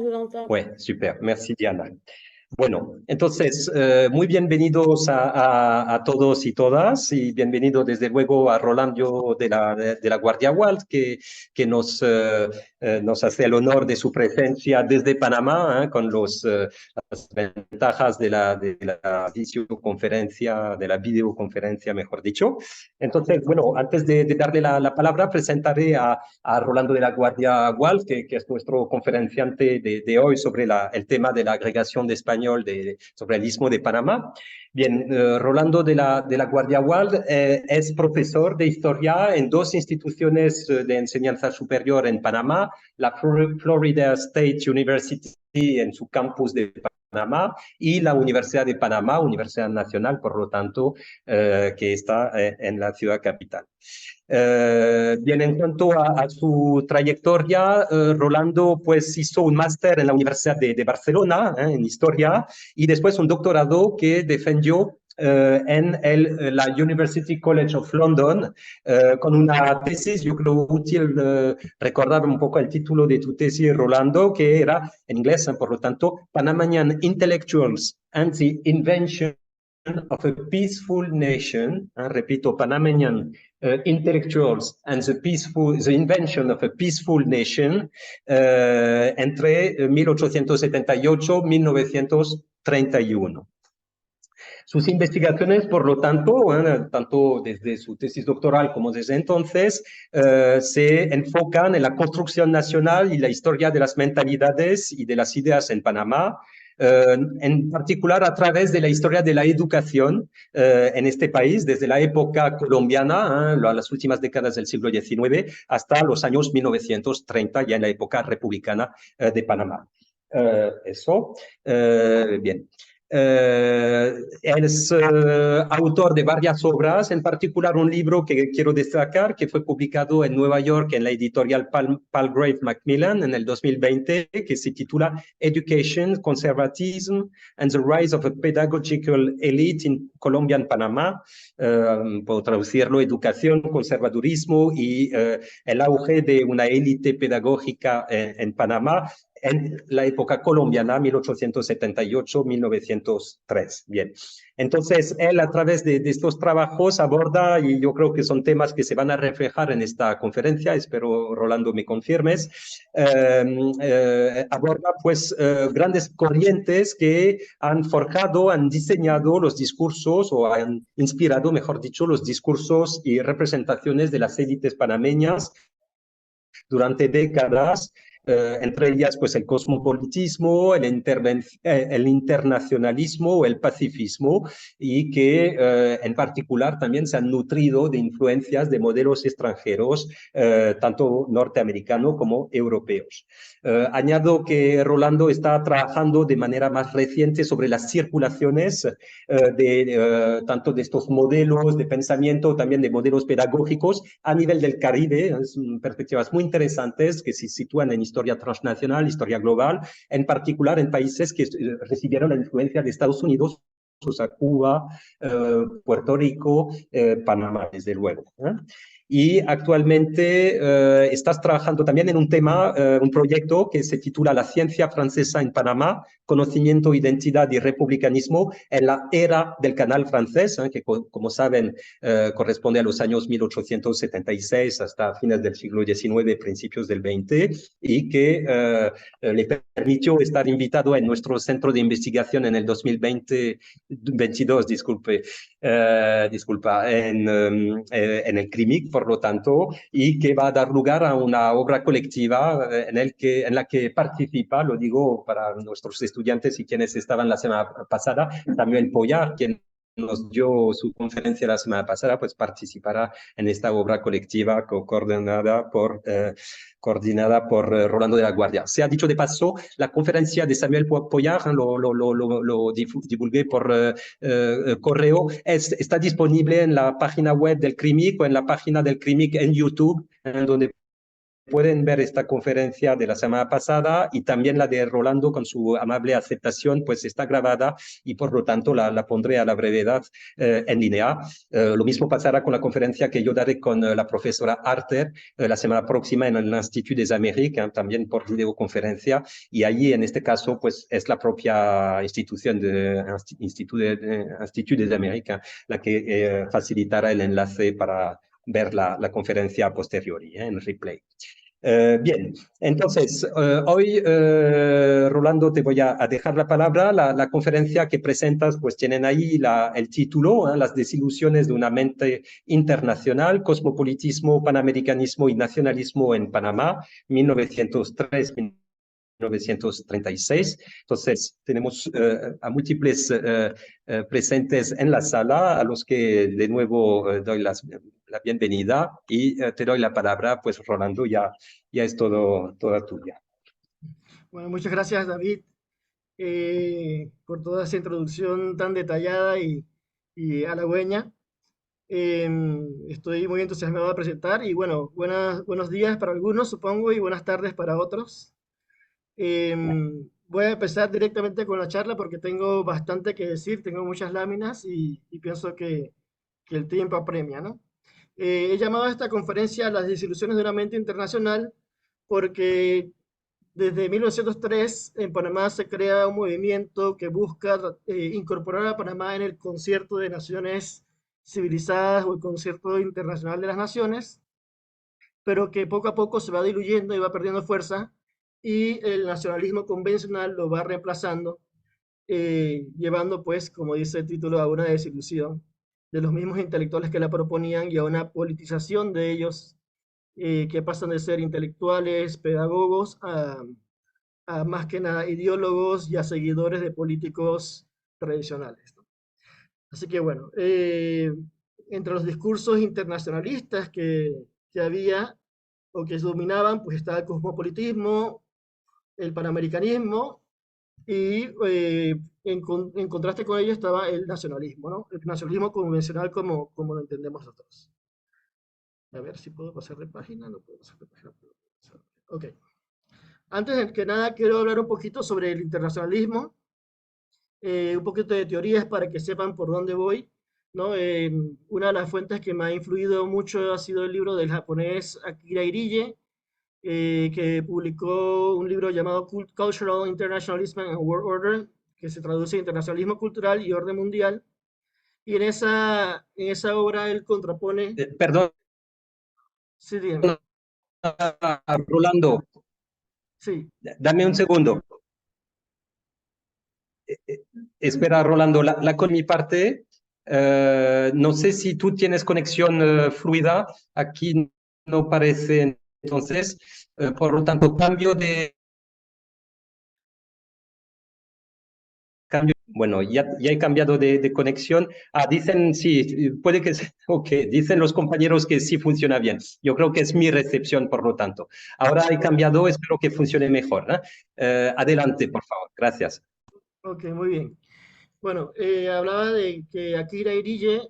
vous entend. Ouais, super. Merci, Diana. Bueno, entonces, muy bienvenidos a todos y todas y bienvenido desde luego a Rolando de la Guardia Wald, que nos hace el honor de su presencia desde Panamá, con las ventajas de la videoconferencia, mejor dicho. Entonces, bueno, antes de darle la palabra, presentaré a Rolando de la Guardia Wald, que es nuestro conferenciante de hoy sobre el tema de la agregación de español sobre el Istmo de Panamá. Bien, Rolando de la Guardia Wald es profesor de historia en dos instituciones de enseñanza superior en Panamá, la Florida State University en su campus de Panamá y la Universidad de Panamá, Universidad Nacional, por lo tanto, que está en la ciudad capital. Bien, en cuanto a su trayectoria, Rolando pues hizo un máster en la Universidad de Barcelona en Historia y después un doctorado que defendió en la University College of London con una tesis, yo creo útil recordar un poco el título de tu tesis, Rolando, que era en inglés, por lo tanto, Panamanian Intellectuals and the Invention of a Peaceful Nation, repito, Panamanian Intellectuals and the Invention of a Peaceful Nation, entre 1878 y 1931. Sus investigaciones, por lo tanto, tanto desde su tesis doctoral como desde entonces, se enfocan en la construcción nacional y la historia de las mentalidades y de las ideas en Panamá, en particular a través de la historia de la educación en este país, desde la época colombiana, las últimas décadas del siglo XIX, hasta los años 1930, ya en la época republicana de Panamá. Bien. Es autor de varias obras, en particular un libro que quiero destacar, que fue publicado en Nueva York en la editorial Palgrave Macmillan en el 2020, que se titula Education, Conservatism and the Rise of a Pedagogical Elite in Colombia and Panama. Puedo traducirlo: Educación, Conservadurismo y el auge de una élite pedagógica en Panamá en la época colombiana, 1878-1903. Bien, entonces él a través de estos trabajos aborda, y yo creo que son temas que se van a reflejar en esta conferencia, espero Rolando me confirmes, aborda pues grandes corrientes que han forjado, han diseñado los discursos o han inspirado, mejor dicho, los discursos y representaciones de las élites panameñas durante décadas, entre ellas pues el cosmopolitismo, el internacionalismo o el pacifismo, y que en particular también se han nutrido de influencias de modelos extranjeros, tanto norteamericanos como europeos. Añado que Rolando está trabajando de manera más reciente sobre las circulaciones tanto de estos modelos de pensamiento, también de modelos pedagógicos a nivel del Caribe. Son perspectivas muy interesantes que se sitúan en historia transnacional, historia global, en particular en países que recibieron la influencia de Estados Unidos, o sea, Cuba, Puerto Rico, Panamá, desde luego. Y actualmente estás trabajando también en un tema, un proyecto que se titula La ciencia francesa en Panamá, conocimiento, identidad y republicanismo en la era del canal francés, que como saben corresponde a los años 1876 hasta fines del siglo XIX, principios del XX, y que le permitió estar invitado en nuestro centro de investigación en el 2022, en el CRIMIC, por lo tanto, y que va a dar lugar a una obra colectiva en la que participa, lo digo para nuestros estudiantes y quienes estaban la semana pasada, Samuel Poyar, quien nos dio su conferencia la semana pasada, pues participará en esta obra colectiva coordinada por Rolando de la Guardia. Se ha dicho de paso, la conferencia de Samuel Poyar, lo divulgué por correo, está disponible en la página web del CRIMIC o en la página del CRIMIC en YouTube, donde pueden ver esta conferencia de la semana pasada y también la de Rolando con su amable aceptación, pues está grabada y por lo tanto la pondré a la brevedad en línea. Lo mismo pasará con la conferencia que yo daré con la profesora Arter la semana próxima en el Institut des Amériques, también por videoconferencia, y allí en este caso pues es la propia institución de Institut des Amériques la que facilitará el enlace para ver la conferencia a posteriori, en replay. Bien, entonces, hoy, Rolando, te voy a dejar la palabra. La conferencia que presentas, pues tienen ahí el título, las desilusiones de una mente internacional, cosmopolitismo, panamericanismo y nacionalismo en Panamá, 1936. Entonces, tenemos a múltiples presentes en la sala, a los que de nuevo doy la bienvenida y te doy la palabra, pues Rolando, ya es toda tuya. Bueno, muchas gracias, David, por toda esa introducción tan detallada y halagüeña. Estoy muy entusiasmado de presentar y bueno, buenos días para algunos, supongo, y buenas tardes para otros. Voy a empezar directamente con la charla porque tengo bastante que decir, tengo muchas láminas y pienso que el tiempo apremia, ¿no? He llamado a esta conferencia Las desilusiones de una mente internacional porque desde 1903 en Panamá se crea un movimiento que busca incorporar a Panamá en el concierto de naciones civilizadas o el concierto internacional de las naciones, pero que poco a poco se va diluyendo y va perdiendo fuerza y el nacionalismo convencional lo va reemplazando, llevando pues, como dice el título, a una desilusión de los mismos intelectuales que la proponían y a una politización de ellos, que pasan de ser intelectuales, pedagogos, a más que nada ideólogos y a seguidores de políticos tradicionales, ¿no? Así que bueno, entre los discursos internacionalistas que había o que dominaban, pues estaba el cosmopolitismo, el panamericanismo y en contraste con ello estaba el nacionalismo, ¿no? El nacionalismo convencional como lo entendemos nosotros. A ver si puedo pasar de página, no puedo pasar de página. Ok. Antes de que nada, quiero hablar un poquito sobre el internacionalismo, un poquito de teorías para que sepan por dónde voy, ¿no? Una de las fuentes que me ha influido mucho ha sido el libro del japonés Akira Irije, que publicó un libro llamado Cultural Internationalism and World Order, que se traduce Internacionalismo Cultural y Orden Mundial. Y en esa obra él contrapone... Perdón, Sí, dígame. Rolando, Sí. dame un segundo. Espera, Rolando, con mi parte, no sé si tú tienes conexión fluida, aquí no parece, entonces, por lo tanto, bueno, ya he cambiado de conexión. Dicen, sí, puede que, ok, dicen los compañeros que sí funciona bien. Yo creo que es mi recepción, por lo tanto. Ahora he cambiado, espero que funcione mejor, ¿no? Adelante, por favor, gracias. Ok, muy bien. Bueno, hablaba de que Akira Irije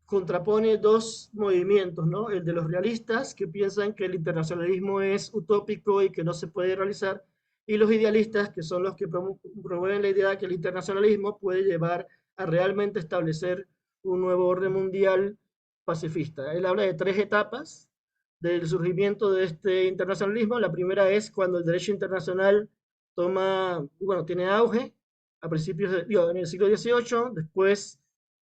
contrapone dos movimientos, ¿no? El de los realistas, que piensan que el internacionalismo es utópico y que no se puede realizar, y los idealistas, que son los que promueven la idea de que el internacionalismo puede llevar a realmente establecer un nuevo orden mundial pacifista. Él habla de tres etapas del surgimiento de este internacionalismo. La primera es cuando el derecho internacional tiene auge a principios en el siglo XVIII, después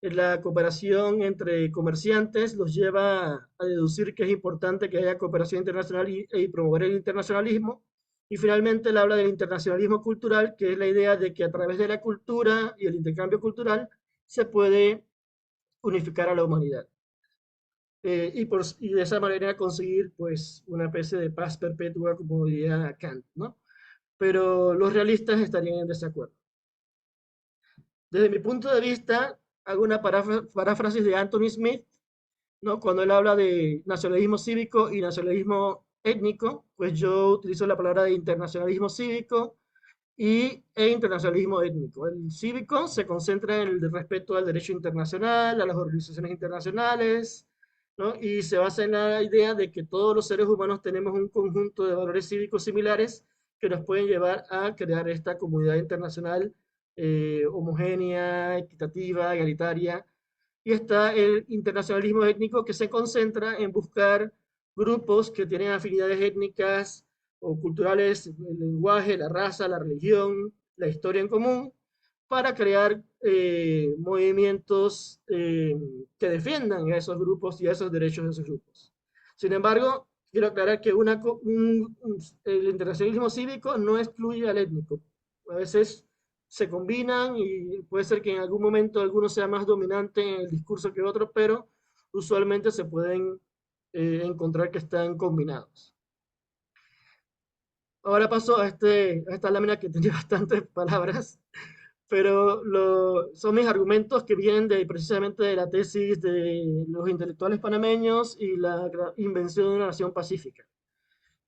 la cooperación entre comerciantes los lleva a deducir que es importante que haya cooperación internacional y promover el internacionalismo. Y finalmente él habla del internacionalismo cultural, que es la idea de que a través de la cultura y el intercambio cultural se puede unificar a la humanidad. Y de esa manera conseguir pues una especie de paz perpetua, como diría Kant, ¿no? Pero los realistas estarían en desacuerdo. Desde mi punto de vista, hago una paráfrasis de Anthony Smith, ¿no? Cuando él habla de nacionalismo cívico y nacionalismo étnico, pues yo utilizo la palabra de internacionalismo cívico e internacionalismo étnico. El cívico se concentra en el respeto al derecho internacional, a las organizaciones internacionales, ¿no? Y se basa en la idea de que todos los seres humanos tenemos un conjunto de valores cívicos similares que nos pueden llevar a crear esta comunidad internacional homogénea, equitativa, egalitaria. Y está el internacionalismo étnico que se concentra en buscar grupos que tienen afinidades étnicas o culturales, el lenguaje, la raza, la religión, la historia en común, para crear movimientos que defiendan a esos grupos y a esos derechos de esos grupos. Sin embargo, quiero aclarar que el internacionalismo cívico no excluye al étnico. A veces se combinan y puede ser que en algún momento alguno sea más dominante en el discurso que otro, pero usualmente se pueden encontrar que están combinados. Ahora paso a esta lámina que tiene bastantes palabras, pero son mis argumentos que vienen precisamente de la tesis de los intelectuales panameños y la invención de una nación pacífica.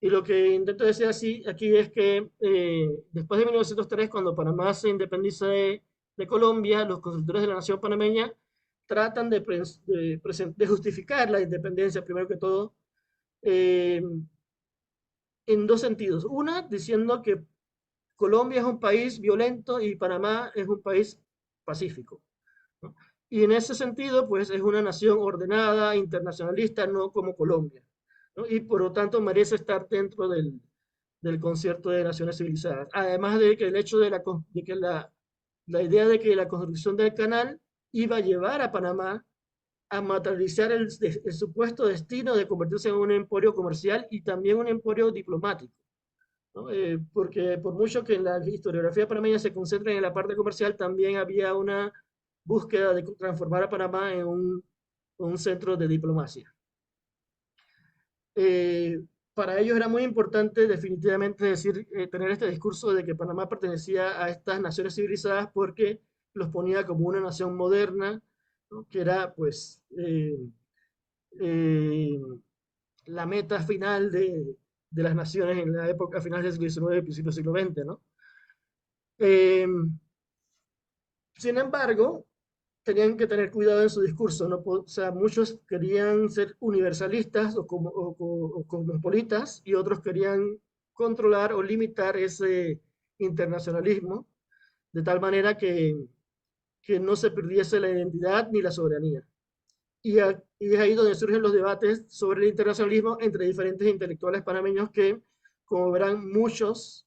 Y lo que intento decir aquí es que después de 1903, cuando Panamá se independiza de Colombia, los constructores de la nación panameña tratan de justificar la independencia, primero que todo, eh, en dos sentidos. Una, diciendo que Colombia es un país violento y Panamá es un país pacífico, ¿no? Y en ese sentido, pues es una nación ordenada, internacionalista, no como Colombia, ¿no? Y por lo tanto merece estar dentro del concierto de naciones civilizadas. Además de que el hecho de que la idea de que la construcción del canal iba a llevar a Panamá a materializar el supuesto destino de convertirse en un emporio comercial y también un emporio diplomático, ¿no? Porque por mucho que la historiografía panameña se concentre en la parte comercial, también había una búsqueda de transformar a Panamá en un centro de diplomacia. Eh, para ellos era muy importante definitivamente tener este discurso de que Panamá pertenecía a estas naciones civilizadas porque los ponía como una nación moderna, ¿no? Que era pues eh, la meta final de las naciones en la época final del siglo XIX y principios del siglo XX, ¿no? Eh, Sin embargo, tenían que tener cuidado en su discurso, ¿no? O sea, muchos querían ser universalistas o cosmopolitas y otros querían controlar o limitar ese internacionalismo de tal manera que no se perdiese la identidad ni la soberanía. Y es ahí donde surgen los debates sobre el internacionalismo entre diferentes intelectuales panameños que, como verán, muchos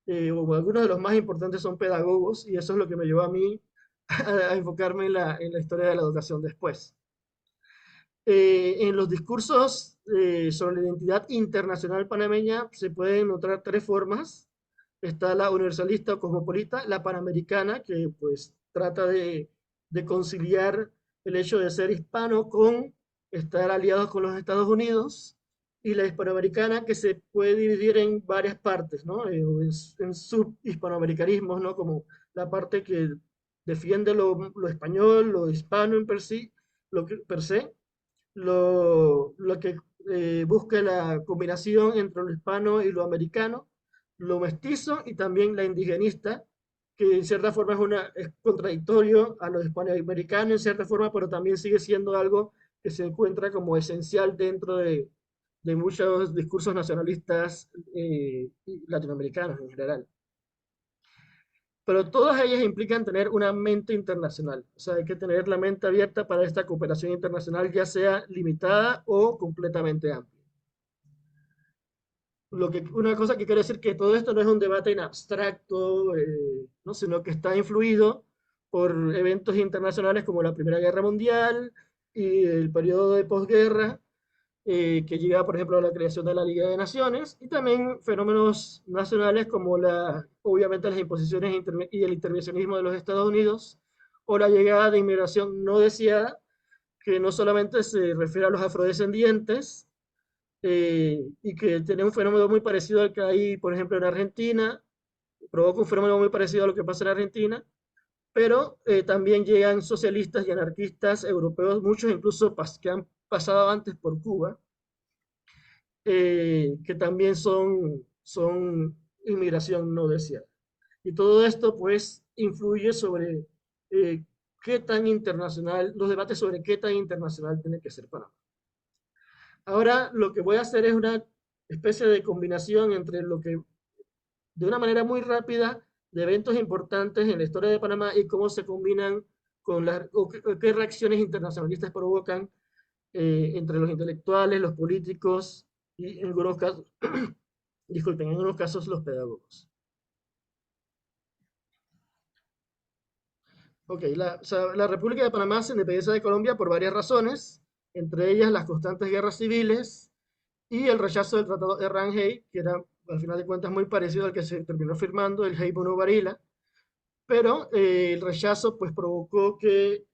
o algunos de los más importantes son pedagogos y eso es lo que me llevó a mí a enfocarme en la historia de la educación después. En los discursos sobre la identidad internacional panameña se pueden notar tres formas. Está la universalista o cosmopolita, la panamericana, que pues trata de conciliar el hecho de ser hispano con estar aliados con los Estados Unidos, y la hispanoamericana, que se puede dividir en varias partes, ¿no? En subhispanoamericanismos, ¿no? Como la parte que defiende lo español, lo hispano en per se, lo que busca la combinación entre lo hispano y lo americano, lo mestizo y también la indigenista, que en cierta forma es contradictorio a lo hispanoamericano en cierta forma, pero también sigue siendo algo que se encuentra como esencial dentro de muchos discursos nacionalistas latinoamericanos en general. Pero todas ellas implican tener una mente internacional. O sea, hay que tener la mente abierta para esta cooperación internacional, ya sea limitada o completamente amplia. Una cosa que quiero decir que todo esto no es un debate en abstracto, ¿no? Sino que está influido por eventos internacionales como la Primera Guerra Mundial y el periodo de posguerra, que llega, por ejemplo, a la creación de la Liga de Naciones, y también fenómenos nacionales como obviamente las imposiciones y el intervencionismo de los Estados Unidos, o la llegada de inmigración no deseada, que no solamente se refiere a los afrodescendientes, y que tiene un fenómeno muy parecido al que hay, por ejemplo, en Argentina, provoca un fenómeno muy parecido a lo que pasa en Argentina, pero también llegan socialistas y anarquistas europeos, muchos incluso que han pasado antes por Cuba, que también son inmigración no deseada. Y todo esto pues influye sobre qué tan internacional, los debates sobre qué tan internacional tiene que ser Panamá. Ahora lo que voy a hacer es una especie de combinación entre lo que, de una manera muy rápida, de eventos importantes en la historia de Panamá y cómo se combinan con las, o qué reacciones internacionalistas provocan entre los intelectuales, los políticos y en algunos casos, disculpen, en algunos casos los pedagogos. Ok, o sea, la República de Panamá se independiza de Colombia por varias razones, entre ellas las constantes guerras civiles y el rechazo del Tratado de Rangel, que era al final de cuentas muy parecido al que se terminó firmando, el Hey-Bono Barila, pero el rechazo pues provocó que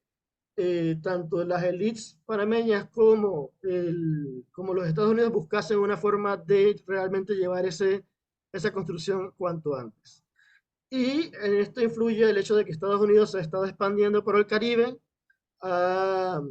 tanto las élites panameñas como los Estados Unidos buscasen una forma de realmente llevar esa construcción cuanto antes. Y en esto influye el hecho de que Estados Unidos se ha estado expandiendo por el Caribe, ha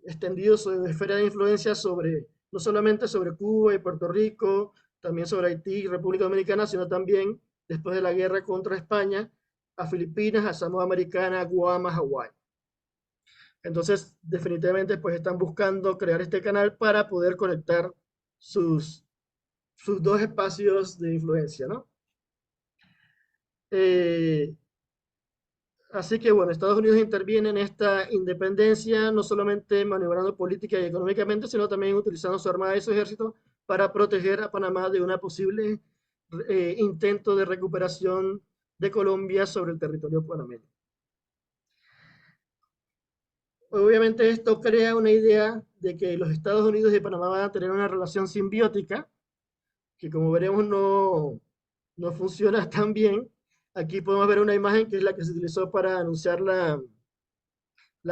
extendido su esfera de influencia sobre, no solamente sobre Cuba y Puerto Rico, también sobre Haití y República Dominicana, sino también, después de la guerra contra España, a Filipinas, a Samoa Americana, a Guam, a Hawái. Entonces, definitivamente, pues están buscando crear este canal para poder conectar sus, sus dos espacios de influencia, ¿no? Eh, Así que bueno, Estados Unidos interviene en esta independencia, no solamente maniobrando política y económicamente, sino también utilizando su armada y su ejército para proteger a Panamá de una posible intento de recuperación de Colombia sobre el territorio panameño. Obviamente esto crea una idea de que los Estados Unidos y Panamá van a tener una relación simbiótica, que como veremos no funciona tan bien. Aquí podemos ver una imagen que es la que se utilizó para anunciar la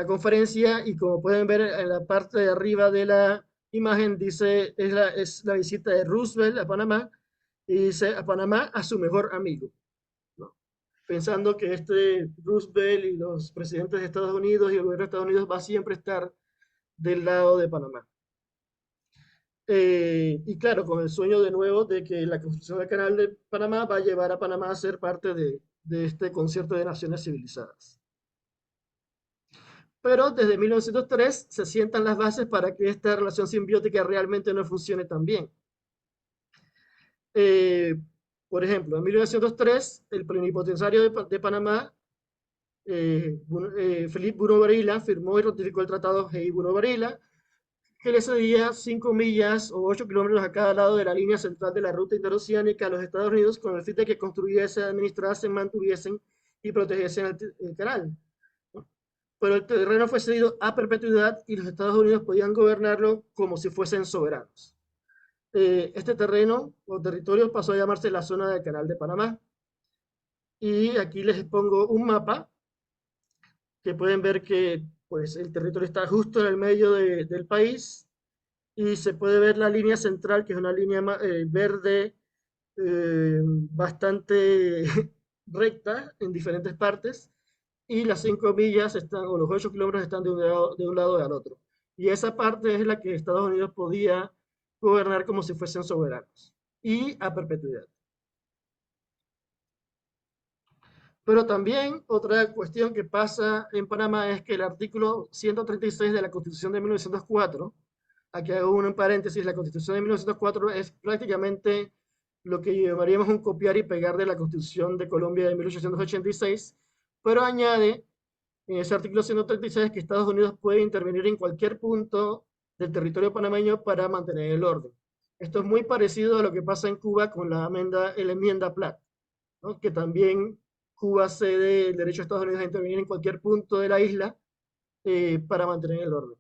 conferencia y como pueden ver en la parte de arriba de la imagen dice es la visita de Roosevelt a Panamá y dice a Panamá a su mejor amigo, ¿no? Pensando que este Roosevelt y los presidentes de Estados Unidos y el gobierno de Estados Unidos va a siempre estar del lado de Panamá. Y claro, con el sueño de nuevo de que la construcción del canal de Panamá va a llevar a Panamá a ser parte de este concierto de naciones civilizadas. Pero desde 1903 se sientan las bases para que esta relación simbiótica realmente no funcione tan bien. Eh, por ejemplo, en 1903, el plenipotenciario de Panamá, Felipe Bruno Varela, firmó y ratificó el tratado Hey-Bruno Varela, que le cedía 5 millas o 8 kilómetros a cada lado de la línea central de la ruta interoceánica a los Estados Unidos con el fin de que construyesen, administrasen, mantuviesen y protegiesen el canal. Pero el terreno fue cedido a perpetuidad y los Estados Unidos podían gobernarlo como si fuesen soberanos. Este terreno o territorio pasó a llamarse la zona del Canal de Panamá. Y aquí les pongo un mapa que pueden ver que pues, el territorio está justo en el medio del país y se puede ver la línea central, que es una línea verde bastante recta en diferentes partes, y las 5 millas están, o los 8 kilómetros están de un lado y al otro. Y esa parte es la que Estados Unidos podía gobernar como si fuesen soberanos y a perpetuidad. Pero también otra cuestión que pasa en Panamá es que el artículo 136 de la Constitución de 1904, aquí hago un paréntesis, la Constitución de 1904 es prácticamente lo que llamaríamos un copiar y pegar de la Constitución de Colombia de 1886, pero añade en ese artículo 136 que Estados Unidos puede intervenir en cualquier punto del territorio panameño para mantener el orden. Esto es muy parecido a lo que pasa en Cuba con la enmienda Platt, ¿no? Que también Cuba cede el derecho a Estados Unidos a intervenir en cualquier punto de la isla para mantener el orden.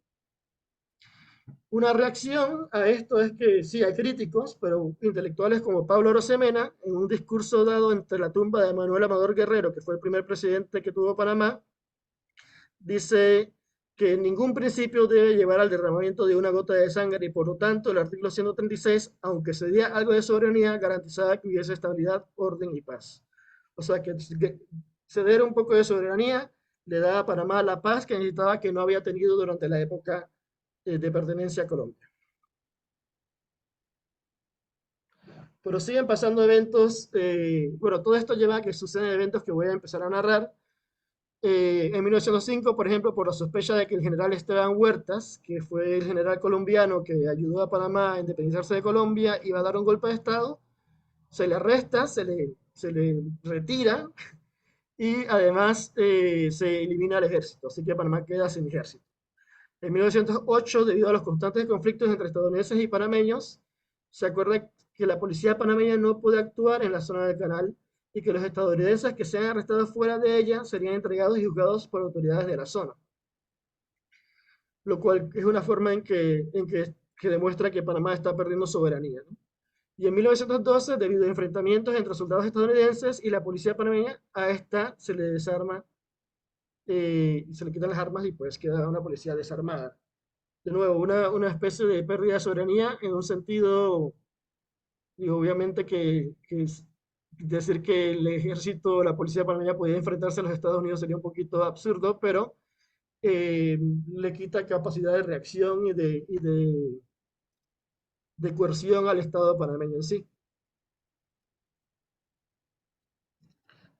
Una reacción a esto es que sí, hay críticos, pero intelectuales como Pablo Rosemena, en un discurso dado entre la tumba de Manuel Amador Guerrero, que fue el primer presidente que tuvo Panamá, dice que ningún principio debe llevar al derramamiento de una gota de sangre y por lo tanto el artículo 136, aunque cedía algo de soberanía, garantizaba que hubiese estabilidad, orden y paz. O sea que ceder un poco de soberanía le daba a Panamá la paz que necesitaba, que no había tenido durante la época de pertenencia a Colombia. Pero siguen pasando eventos, bueno, todo esto lleva a que suceden eventos que voy a empezar a narrar. En 1905, por ejemplo, por la sospecha de que el general Esteban Huertas, que fue el general colombiano que ayudó a Panamá a independizarse de Colombia, iba a dar un golpe de Estado, se le arresta, se le retira y además se elimina el ejército, así que Panamá queda sin ejército. En 1908, debido a los constantes conflictos entre estadounidenses y panameños, se acuerda que la policía panameña no puede actuar en la zona del canal y que los estadounidenses que sean arrestados fuera de ella serían entregados y juzgados por autoridades de la zona, lo cual es una forma que demuestra que Panamá está perdiendo soberanía, ¿no? Y en 1912, debido a enfrentamientos entre soldados estadounidenses y la policía panameña, a esta se le desarma y se le quitan las armas y pues queda una policía desarmada. De nuevo, una especie de pérdida de soberanía en un sentido, y obviamente que decir que el ejército, la policía panameña podía enfrentarse a los Estados Unidos sería un poquito absurdo, pero le quita capacidad de reacción de coerción al Estado panameño en sí.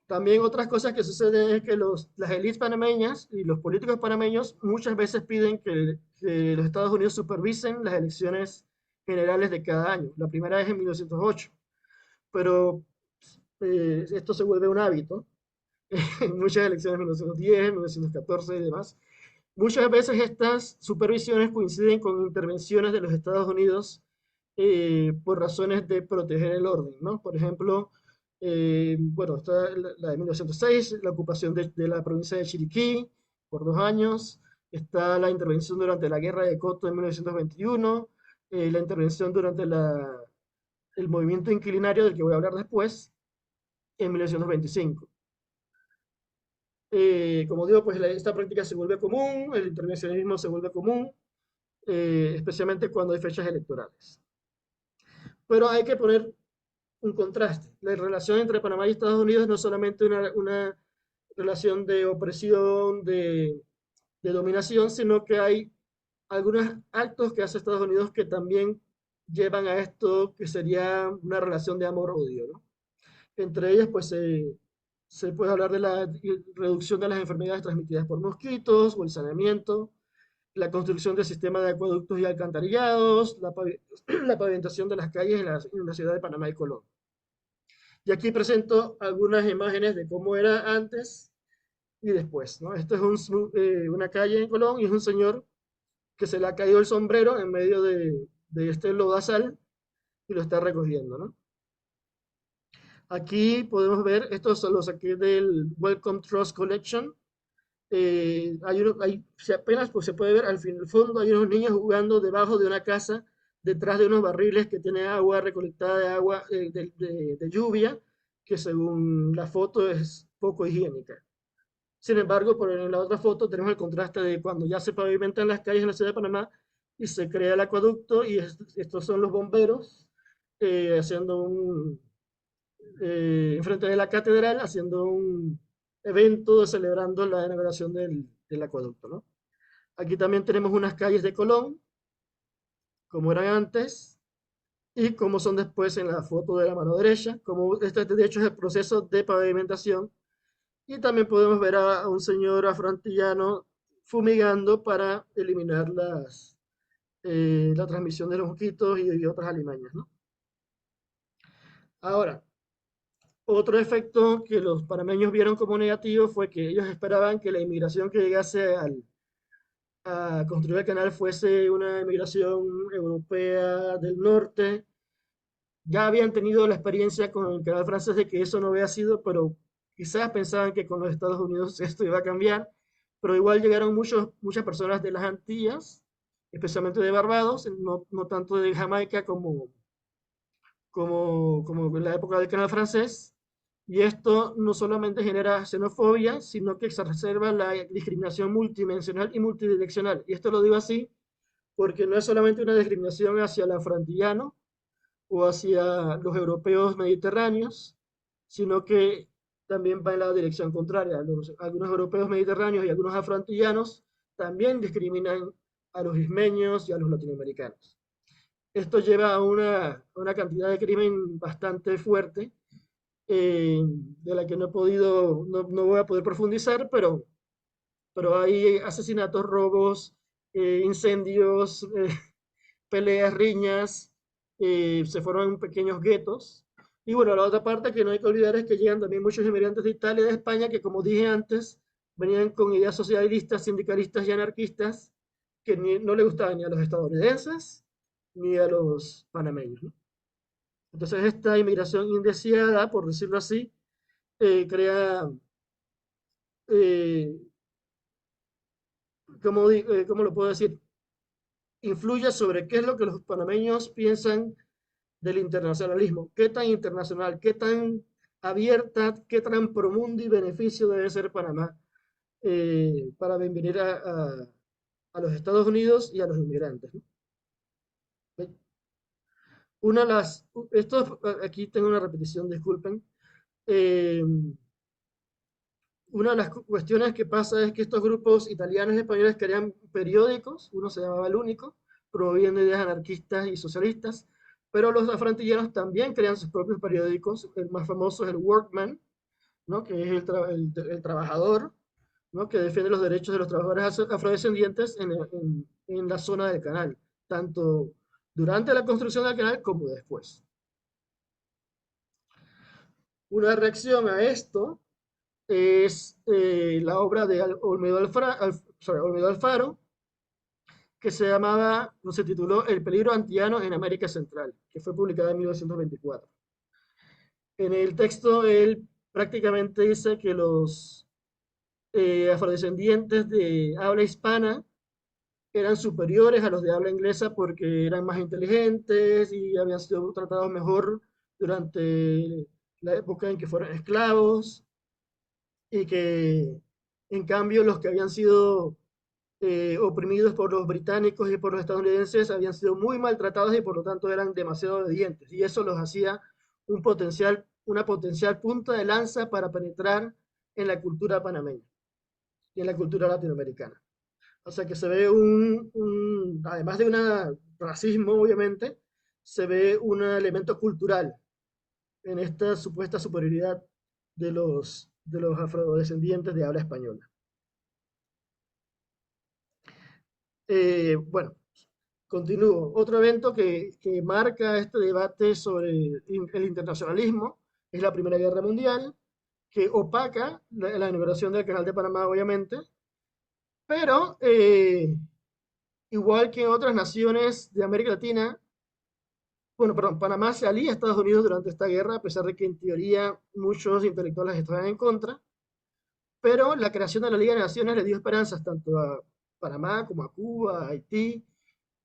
También otras cosas que suceden es que las élites panameñas y los políticos panameños muchas veces piden que los Estados Unidos supervisen las elecciones generales de cada año. La primera vez en 1908, pero esto se vuelve un hábito en muchas elecciones, 1910, 1914 y demás. Muchas veces estas supervisiones coinciden con intervenciones de los Estados Unidos por razones de proteger el orden, ¿no? Por ejemplo, bueno, está la de 1906, la ocupación de la provincia de Chiriquí por 2 años, está la intervención durante la guerra de Coto en 1921, la intervención durante el movimiento inquilinario del que voy a hablar después, en 1925. Como digo, pues esta práctica se vuelve común, el intervencionismo se vuelve común, especialmente cuando hay fechas electorales. Pero hay que poner un contraste. La relación entre Panamá y Estados Unidos no es solamente una relación de opresión, de dominación, sino que hay algunos actos que hace Estados Unidos que también llevan a esto que sería una relación de amor-odio, ¿no? Entre ellas, pues se puede hablar de la reducción de las enfermedades transmitidas por mosquitos o el saneamiento, la construcción del sistema de acueductos y alcantarillados, la pavimentación de las calles en la ciudad de Panamá y Colón. Y aquí presento algunas imágenes de cómo era antes y después, ¿no? Esto es una calle en Colón y es un señor que se le ha caído el sombrero en medio de este lodazal y lo está recogiendo, ¿no? Aquí podemos ver, estos son los saqué del Welcome Trust Collection. Si apenas pues, se puede ver al fondo hay unos niños jugando debajo de una casa, detrás de unos barriles que tienen agua recolectada de agua de lluvia, que según la foto es poco higiénica. Sin embargo, por en la otra foto tenemos el contraste de cuando ya se pavimentan las calles en la ciudad de Panamá y se crea el acueducto y estos son los bomberos haciendo enfrente de la catedral, haciendo un evento celebrando la inauguración del acueducto, ¿no? Aquí también tenemos unas calles de Colón, como eran antes, y como son después en la foto de la mano derecha, como este de hecho es el proceso de pavimentación. Y también podemos ver a un señor afroantillano fumigando para eliminar la transmisión de los mosquitos y otras alimañas, ¿no? Ahora, otro efecto que los panameños vieron como negativo fue que ellos esperaban que la inmigración que llegase a construir el canal fuese una inmigración europea del norte. Ya habían tenido la experiencia con el canal francés de que eso no había sido, pero quizás pensaban que con los Estados Unidos esto iba a cambiar, pero igual llegaron muchas personas de las Antillas, especialmente de Barbados, no tanto de Jamaica como en la época del canal francés, y esto no solamente genera xenofobia, sino que exacerba la discriminación multidimensional y multidireccional. Y esto lo digo así porque no es solamente una discriminación hacia el afroantillano o hacia los europeos mediterráneos, sino que también va en la dirección contraria. Algunos europeos mediterráneos y algunos afroantillanos también discriminan a los ismeños y a los latinoamericanos. Esto lleva a una cantidad de crimen bastante fuerte de la que no he podido, no voy a poder profundizar, pero hay asesinatos, robos, incendios, peleas, riñas, se forman pequeños guetos. Y bueno, la otra parte que no hay que olvidar es que llegan también muchos inmigrantes de Italia y de España que, como dije antes, venían con ideas socialistas, sindicalistas y anarquistas que no le gustaban ni a los estadounidenses ni a los panameños, ¿no? Entonces esta inmigración indeseada, por decirlo así, crea, eh, ¿cómo lo puedo decir? Influye sobre qué es lo que los panameños piensan del internacionalismo. ¿Qué tan internacional, qué tan abierta, qué tan promundo y beneficio debe ser Panamá para bienvenir a los Estados Unidos y a los inmigrantes, ¿no? Una de las, aquí tengo una repetición, disculpen. Eh, una de las cuestiones que pasa es que estos grupos italianos y españoles crean periódicos, uno se llamaba El Único, promoviendo ideas anarquistas y socialistas, pero los afrantillanos también crean sus propios periódicos, el más famoso es el Workman, ¿no? Que es el trabajador, ¿no? Que defiende los derechos de los trabajadores afrodescendientes en la zona del canal, tanto durante la construcción del canal como después. Una reacción a esto es la obra de Olmedo Alfaro, que se llamaba, no se tituló El peligro antiano en América Central, que fue publicada en 1924. En el texto, él prácticamente dice que los afrodescendientes de habla hispana eran superiores a los de habla inglesa porque eran más inteligentes y habían sido tratados mejor durante la época en que fueron esclavos, y que en cambio los que habían sido oprimidos por los británicos y por los estadounidenses habían sido muy maltratados y por lo tanto eran demasiado obedientes. Y eso los hacía una potencial punta de lanza para penetrar en la cultura panameña y en la cultura latinoamericana. O sea que se ve además de un racismo, obviamente, se ve un elemento cultural en esta supuesta superioridad de los afrodescendientes de habla española. Bueno, continúo. Otro evento que marca este debate sobre el internacionalismo es la Primera Guerra Mundial, que opaca la inauguración del Canal de Panamá, obviamente, pero igual que en otras naciones de América Latina, bueno, perdón, Panamá se alía a Estados Unidos durante esta guerra, a pesar de que en teoría muchos intelectuales estaban en contra, pero la creación de la Liga de Naciones le dio esperanzas tanto a Panamá como a Cuba, a Haití,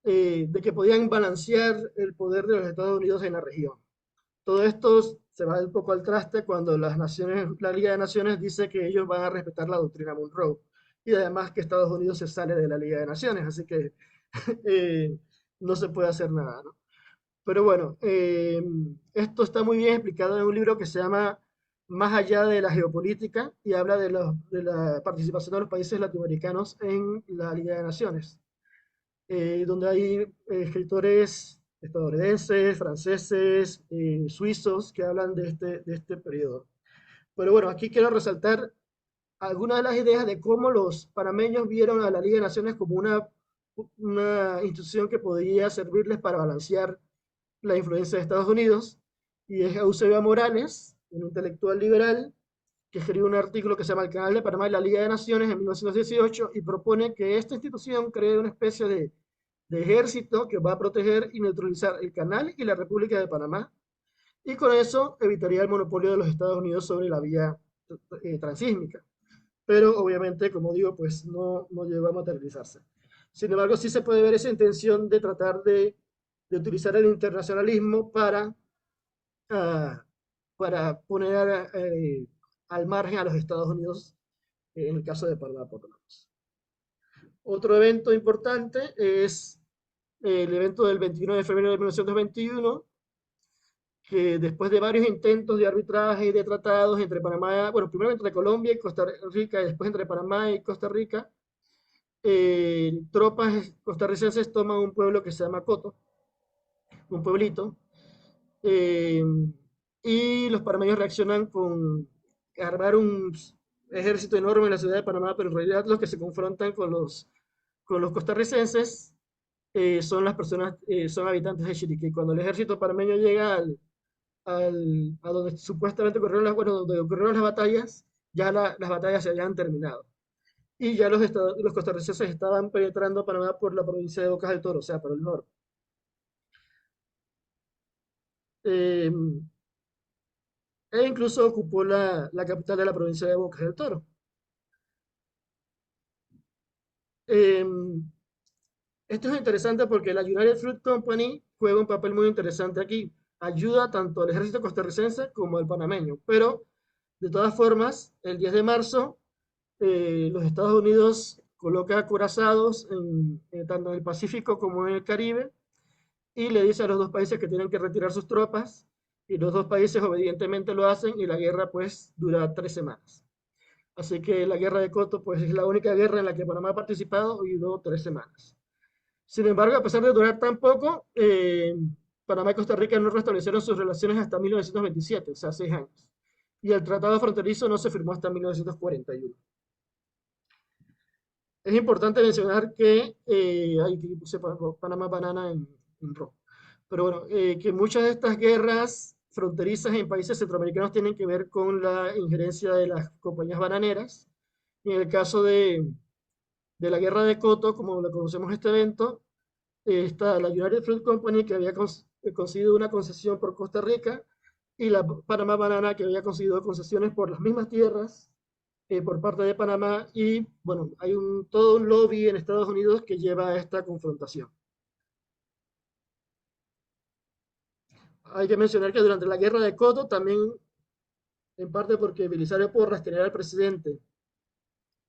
de que podían balancear el poder de los Estados Unidos en la región. Todo esto se va un poco al traste cuando la Liga de Naciones dice que ellos van a respetar la doctrina Monroe y además que Estados Unidos se sale de la Liga de Naciones, así que eh, no se puede hacer nada, ¿no? Pero bueno, esto está muy bien explicado en un libro que se llama Más allá de la geopolítica y habla de la participación de los países latinoamericanos en la Liga de Naciones, donde hay escritores estadounidenses, franceses, suizos que hablan de este periodo. Pero bueno, aquí quiero resaltar algunas de las ideas de cómo los panameños vieron a la Liga de Naciones como una institución que podía servirles para balancear la influencia de Estados Unidos, y es Eusebio Morales, un intelectual liberal, que escribió un artículo que se llama El Canal de Panamá y la Liga de Naciones en 1918 y propone que esta institución cree una especie de ejército que va a proteger y neutralizar el canal y la República de Panamá, y con eso evitaría el monopolio de los Estados Unidos sobre la vía transísmica. Pero obviamente, como digo, pues no llegó a materializarse. Sin embargo, sí se puede ver esa intención de tratar de utilizar el internacionalismo ah, para poner al margen a los Estados Unidos, en el caso de Panamá, por lo menos. Otro evento importante es el evento del 29 de febrero de 1921, que después de varios intentos de arbitraje y de tratados entre Panamá, bueno, primero entre Colombia y Costa Rica, y después entre Panamá y Costa Rica, tropas costarricenses toman un pueblo que se llama Coto, un pueblito, eh, y y los panameños reaccionan con armar un ejército enorme en la ciudad de Panamá, pero en realidad los que se confrontan con los costarricenses son las personas, son habitantes de Chiriquí. Cuando el ejército panameño llega a donde supuestamente ocurrieron bueno, donde ocurrieron las batallas, ya las batallas se habían terminado. Y ya los costarricenses estaban penetrando Panamá por la provincia de Bocas del Toro, o sea, por el norte. Eh, e incluso ocupó la capital de la provincia de Bocas del Toro. Eh, Esto es interesante porque la United Fruit Company juega un papel muy interesante aquí. Ayuda tanto al ejército costarricense como al panameño. Pero, de todas formas, el 10 de marzo, los Estados Unidos coloca acorazados tanto en el Pacífico como en el Caribe y le dice a los dos países que tienen que retirar sus tropas. Y los dos países obedientemente lo hacen y la guerra pues dura 3 semanas. Así que la guerra de Coto pues es la única guerra en la que Panamá ha participado y duró 3 semanas. Sin embargo, a pesar de durar tan poco, Panamá y Costa Rica no restablecieron sus relaciones hasta 1927, o sea, 6 años. Y el tratado fronterizo no se firmó hasta 1941. Es importante mencionar que, hay que puse Panamá Banana en rojo, pero bueno, que muchas de estas guerras fronterizas en países centroamericanos tienen que ver con la injerencia de las compañías bananeras. Y en el caso de la guerra de Coto, como lo conocemos este evento, está la United Fruit Company que había conseguido una concesión por Costa Rica y la Panamá Banana que había conseguido concesiones por las mismas tierras por parte de Panamá y bueno, hay todo un lobby en Estados Unidos que lleva a esta confrontación. Hay que mencionar que durante la guerra de Coto también, en parte porque Belisario Porras, que era el presidente,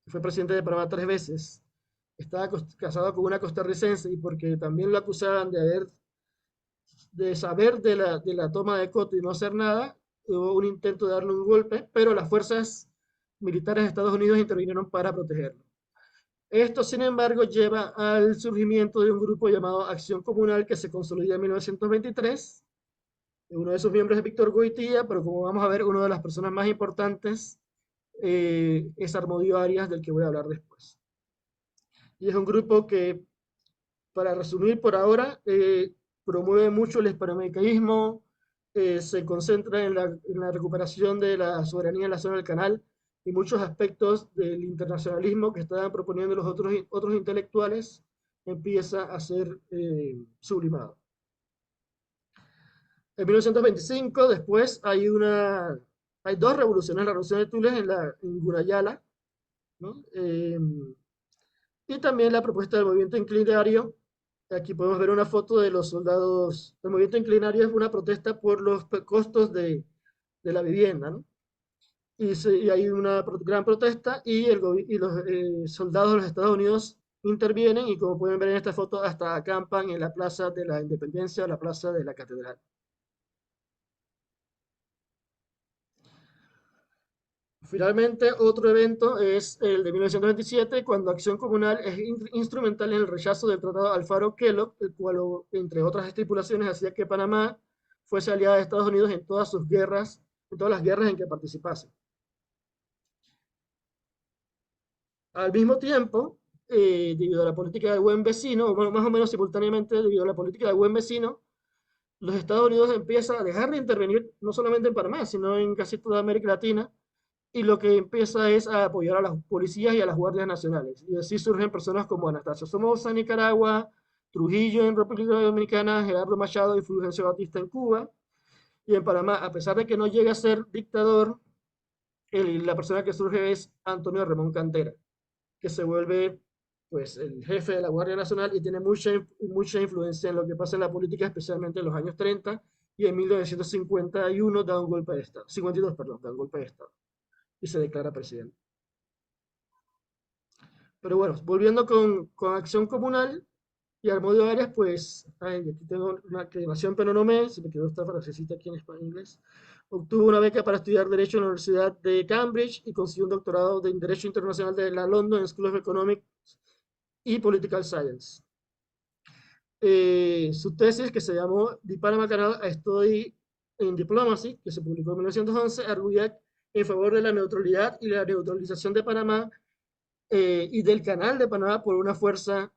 fue presidente de Panamá 3 veces, estaba casado con una costarricense y porque también lo acusaban de saber de la toma de Coto y no hacer nada, hubo un intento de darle un golpe, pero las fuerzas militares de Estados Unidos intervinieron para protegerlo. Esto, sin embargo, lleva al surgimiento de un grupo llamado Acción Comunal que se consolida en 1923. Uno de sus miembros es Víctor Goitía, pero como vamos a ver, una de las personas más importantes es Armodio Arias, del que voy a hablar después. Y es un grupo que, para resumir por ahora, promueve mucho el hispanoamericanismo, se concentra en la recuperación de la soberanía en la zona del canal y muchos aspectos del internacionalismo que estaban proponiendo los otros intelectuales empieza a ser sublimado. En 1925, después, hay dos revoluciones, la revolución de Tules en Gunayala, ¿no? Y también la propuesta del movimiento inclinario. Aquí podemos ver una foto de los soldados. El movimiento inclinario es una protesta por los costos de la vivienda, ¿no? Y hay una gran protesta y los soldados de los Estados Unidos intervienen y como pueden ver en esta foto hasta acampan en la Plaza de la Independencia o la Plaza de la Catedral. Finalmente, otro evento es el de 1927, cuando Acción Comunal es instrumental en el rechazo del Tratado Alfaro-Kellogg, el cual, entre otras estipulaciones, hacía que Panamá fuese aliada de Estados Unidos en todas sus guerras, en todas las guerras en que participase. Al mismo tiempo, debido a la política del buen vecino, o bueno, más o menos simultáneamente, debido a la política del buen vecino, los Estados Unidos empiezan a dejar de intervenir no solamente en Panamá, sino en casi toda América Latina, y lo que empieza es a apoyar a las policías y a las guardias nacionales. Y así surgen personas como Anastasio Somoza en Nicaragua, Trujillo en República Dominicana, Gerardo Machado y Fulgencio Batista en Cuba. Y en Panamá, a pesar de que no llega a ser dictador, la persona que surge es Antonio Ramón Cantera, que se vuelve pues el jefe de la Guardia Nacional y tiene mucha influencia en lo que pasa en la política, especialmente en los años 30, y en 1951 da un golpe de Estado, 52, perdón, da un golpe de Estado y se declara presidente. Pero bueno, volviendo con Acción Comunal y Armodio Arias, pues, ay, aquí tengo una que nació en Penonomé, se me quedó esta frasecita aquí en español inglés. Obtuvo una beca para estudiar Derecho en la Universidad de Cambridge y consiguió un doctorado en Derecho Internacional de la London School of Economics y Political Science. Su tesis, que se llamó The Panama Canal, a Study in Diplomacy, que se publicó en 1911, arguía en favor de la neutralidad y la neutralización de Panamá y del canal de Panamá por una fuerza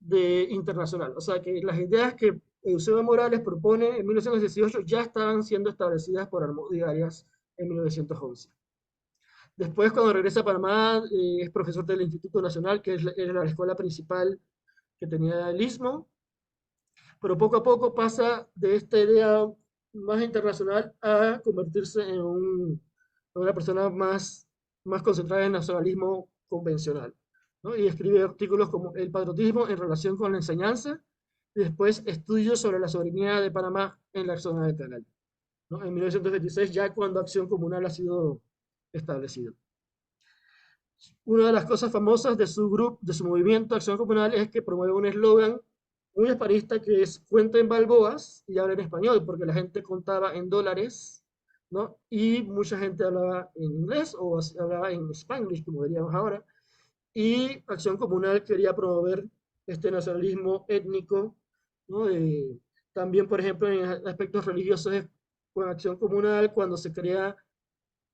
internacional. O sea que las ideas que Eusebio Morales propone en 1918 ya estaban siendo establecidas por Armódigo Arias en 1911. Después, cuando regresa a Panamá, es profesor del Instituto Nacional, que era la escuela principal que tenía el Istmo, pero poco a poco pasa de esta idea más internacional a convertirse en una persona más concentrada en el nacionalismo convencional, ¿no? Y escribe artículos como El patriotismo en relación con la enseñanza, y después estudios sobre la soberanía de Panamá en la zona del canal, ¿no? En 1926, ya cuando Acción Comunal ha sido establecido. Una de las cosas famosas de su grupo, de su movimiento Acción Comunal, es que promueve un eslogan muy hispanista que es cuenta en balboas y habla en español, porque la gente contaba en dólares, ¿no? Y mucha gente hablaba en inglés o hablaba en spanglish, como diríamos ahora. Y Acción Comunal quería promover este nacionalismo étnico, ¿no? También, por ejemplo, en aspectos religiosos, con Acción Comunal, cuando se crea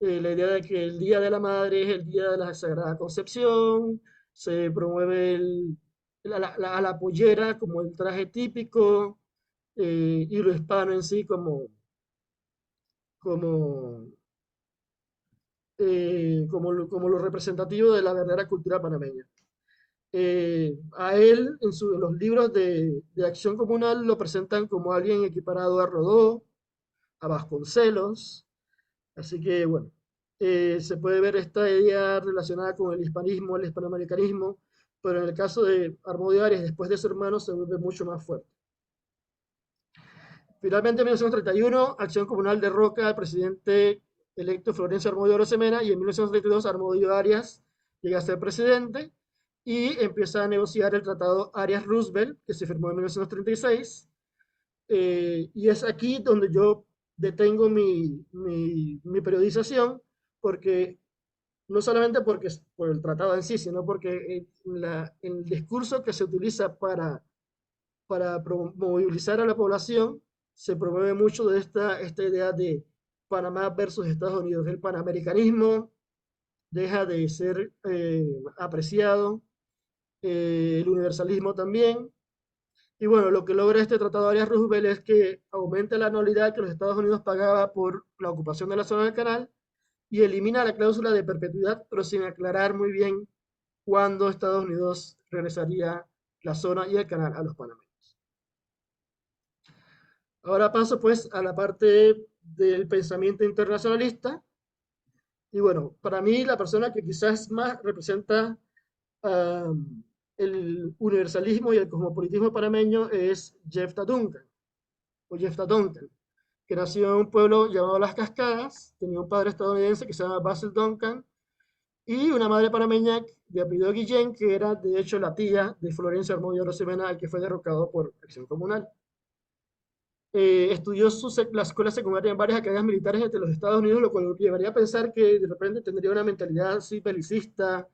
la idea de que el Día de la Madre es el Día de la Sagrada Concepción, se promueve a la pollera como el traje típico, y lo hispano en sí como, como lo representativo de la verdadera cultura panameña. A él, en los libros de Acción Comunal, lo presentan como alguien equiparado a Rodó, a Vasconcelos. Así que, bueno, se puede ver esta idea relacionada con el hispanismo, el hispanoamericanismo, pero en el caso de Armódigo Arias, después de su hermano, se vuelve mucho más fuerte. Finalmente, en 1931, Acción Comunal derroca al presidente electo Florencio Armódigo Arosemena, y en 1932 Armódigo Arias llega a ser presidente y empieza a negociar el tratado Arias-Roosevelt, que se firmó en 1936. Y es aquí donde yo detengo mi periodización, porque no solamente porque por el tratado en sí, sino porque el discurso que se utiliza para movilizar a la población se promueve mucho de esta idea de Panamá versus Estados Unidos. El panamericanismo deja de ser apreciado, el universalismo también. Y bueno, lo que logra este tratado de Arias-Roosevelt es que aumenta la anualidad que los Estados Unidos pagaba por la ocupación de la zona del canal y elimina la cláusula de perpetuidad, pero sin aclarar muy bien cuándo Estados Unidos regresaría la zona y el canal a los panameños. Ahora paso pues a la parte del pensamiento internacionalista. Y bueno, para mí la persona que quizás más representa el universalismo y el cosmopolitismo panameño es Jephthah Duncan, o Jephthah Duncan, que nació en un pueblo llamado Las Cascadas, tenía un padre estadounidense que se llama Basil Duncan y una madre panameña de apellido Guillén, que era de hecho la tía de Florencio Armodio Arosemena, el que fue derrocado por Acción Comunal. Estudió la escuela secundaria en varias academias militares entre los Estados Unidos, lo cual llevaría a pensar que de repente tendría una mentalidad así belicista,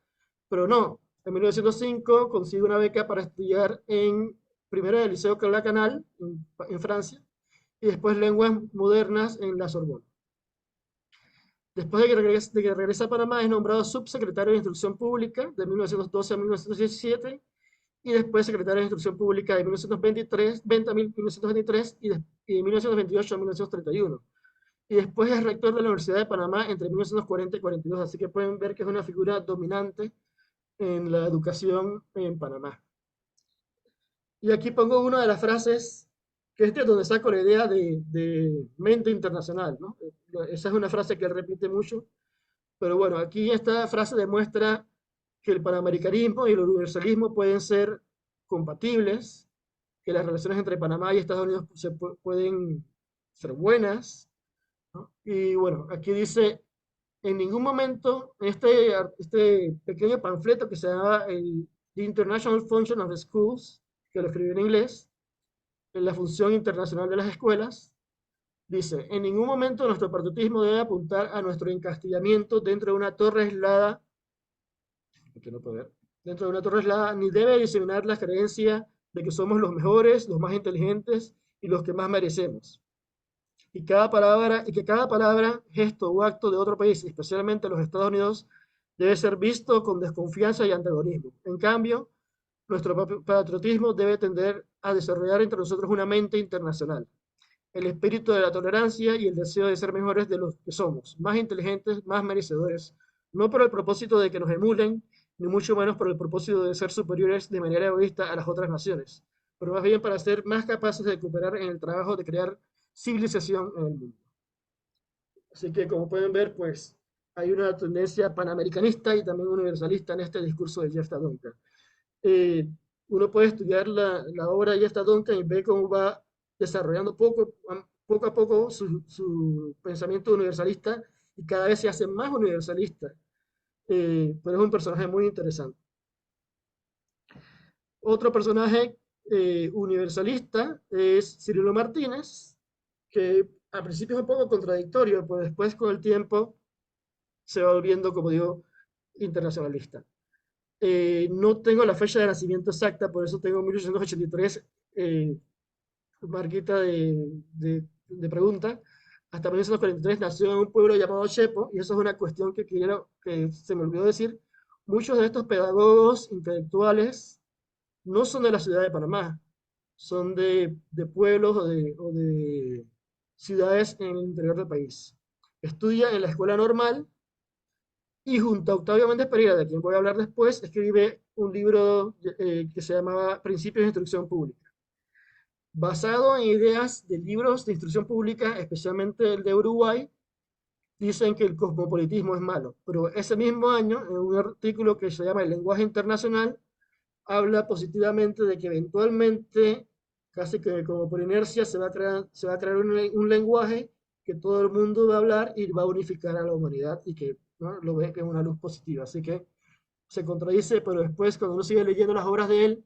pero no. En 1905 consigue una beca para estudiar primero en el Liceo Carla Canal, en Francia, y después lenguas modernas en la Sorbona. Después de que regresa a Panamá, es nombrado subsecretario de Instrucción Pública de 1912 a 1917 y después secretario de Instrucción Pública de 1920 a 1923 y de 1928 a 1931. Y después es rector de la Universidad de Panamá entre 1940 y 42, así que pueden ver que es una figura dominante en la educación en Panamá. Y aquí pongo una de las frases, que es de donde saco la idea de mente internacional, ¿no? Esa es una frase que él repite mucho, pero bueno, aquí esta frase demuestra que el panamericanismo y el universalismo pueden ser compatibles, que las relaciones entre Panamá y Estados Unidos pueden ser buenas, ¿no? Y bueno, aquí dice, en ningún momento, este pequeño panfleto que se llama The International Function of the Schools, que lo escribí en inglés, en la función internacional de las escuelas, dice, en ningún momento nuestro patriotismo debe apuntar a nuestro encastillamiento dentro de una torre aislada, que no puede ver, dentro de una torre aislada, ni debe diseminar la creencia de que somos los mejores, los más inteligentes y los que más merecemos. y que cada palabra, gesto o acto de otro país, especialmente los Estados Unidos, debe ser visto con desconfianza y antagonismo. En cambio, nuestro patriotismo debe tender a desarrollar entre nosotros una mente internacional, el espíritu de la tolerancia y el deseo de ser mejores de los que somos, más inteligentes, más merecedores, no por el propósito de que nos emulen, ni mucho menos por el propósito de ser superiores de manera egoísta a las otras naciones, pero más bien para ser más capaces de cooperar en el trabajo de crear civilización en el mundo. Así que como pueden ver, pues hay una tendencia panamericanista y también universalista en este discurso de Jeff Duncan. eh, Uno puede estudiar la obra de Jeff Duncan y ve cómo va desarrollando poco a poco su pensamiento universalista y cada vez se hace más universalista. Pero es un personaje muy interesante. Otro personaje universalista es Cirilo Martínez, que al principio es un poco contradictorio, pero después con el tiempo se va volviendo, como digo, internacionalista. No tengo la fecha de nacimiento exacta, por eso tengo 1883, marquita de pregunta. Hasta 1943 nació en un pueblo llamado Chepo, y eso es una cuestión que quiero que se me olvidó decir. Muchos de estos pedagogos intelectuales no son de la ciudad de Panamá, son de pueblos o de ciudades en el interior del país. Estudia en la escuela normal y junto a Octavio Méndez Pereira, de quien voy a hablar después, escribe un libro que se llamaba Principios de Instrucción Pública, basado en ideas de libros de instrucción pública, especialmente el de Uruguay. Dicen que el cosmopolitismo es malo, pero ese mismo año, en un artículo que se llama El lenguaje internacional, habla positivamente de que eventualmente, casi que como por inercia, se va a crear un lenguaje que todo el mundo va a hablar y va a unificar a la humanidad y que, ¿no?, lo ve que es una luz positiva. Así que se contradice, pero después cuando uno sigue leyendo las obras de él,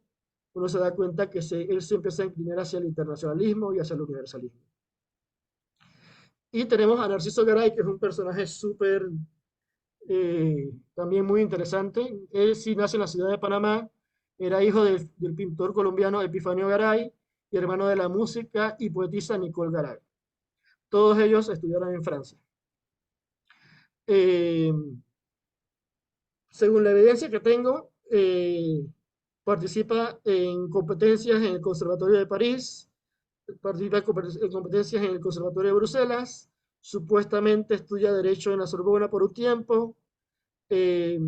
uno se da cuenta que él se empieza a inclinar hacia el internacionalismo y hacia el universalismo. Y tenemos a Narciso Garay, que es un personaje súper, también muy interesante. Él sí nace en la ciudad de Panamá, era hijo del pintor colombiano Epifanio Garay y hermano de la música y poetisa Nicole Garay. Todos ellos estudiaron en Francia. Eh, Según la evidencia que tengo, participa en competencias en el Conservatorio de París, participa en competencias en el Conservatorio de Bruselas, supuestamente estudia Derecho en la Sorbona por un tiempo, eh,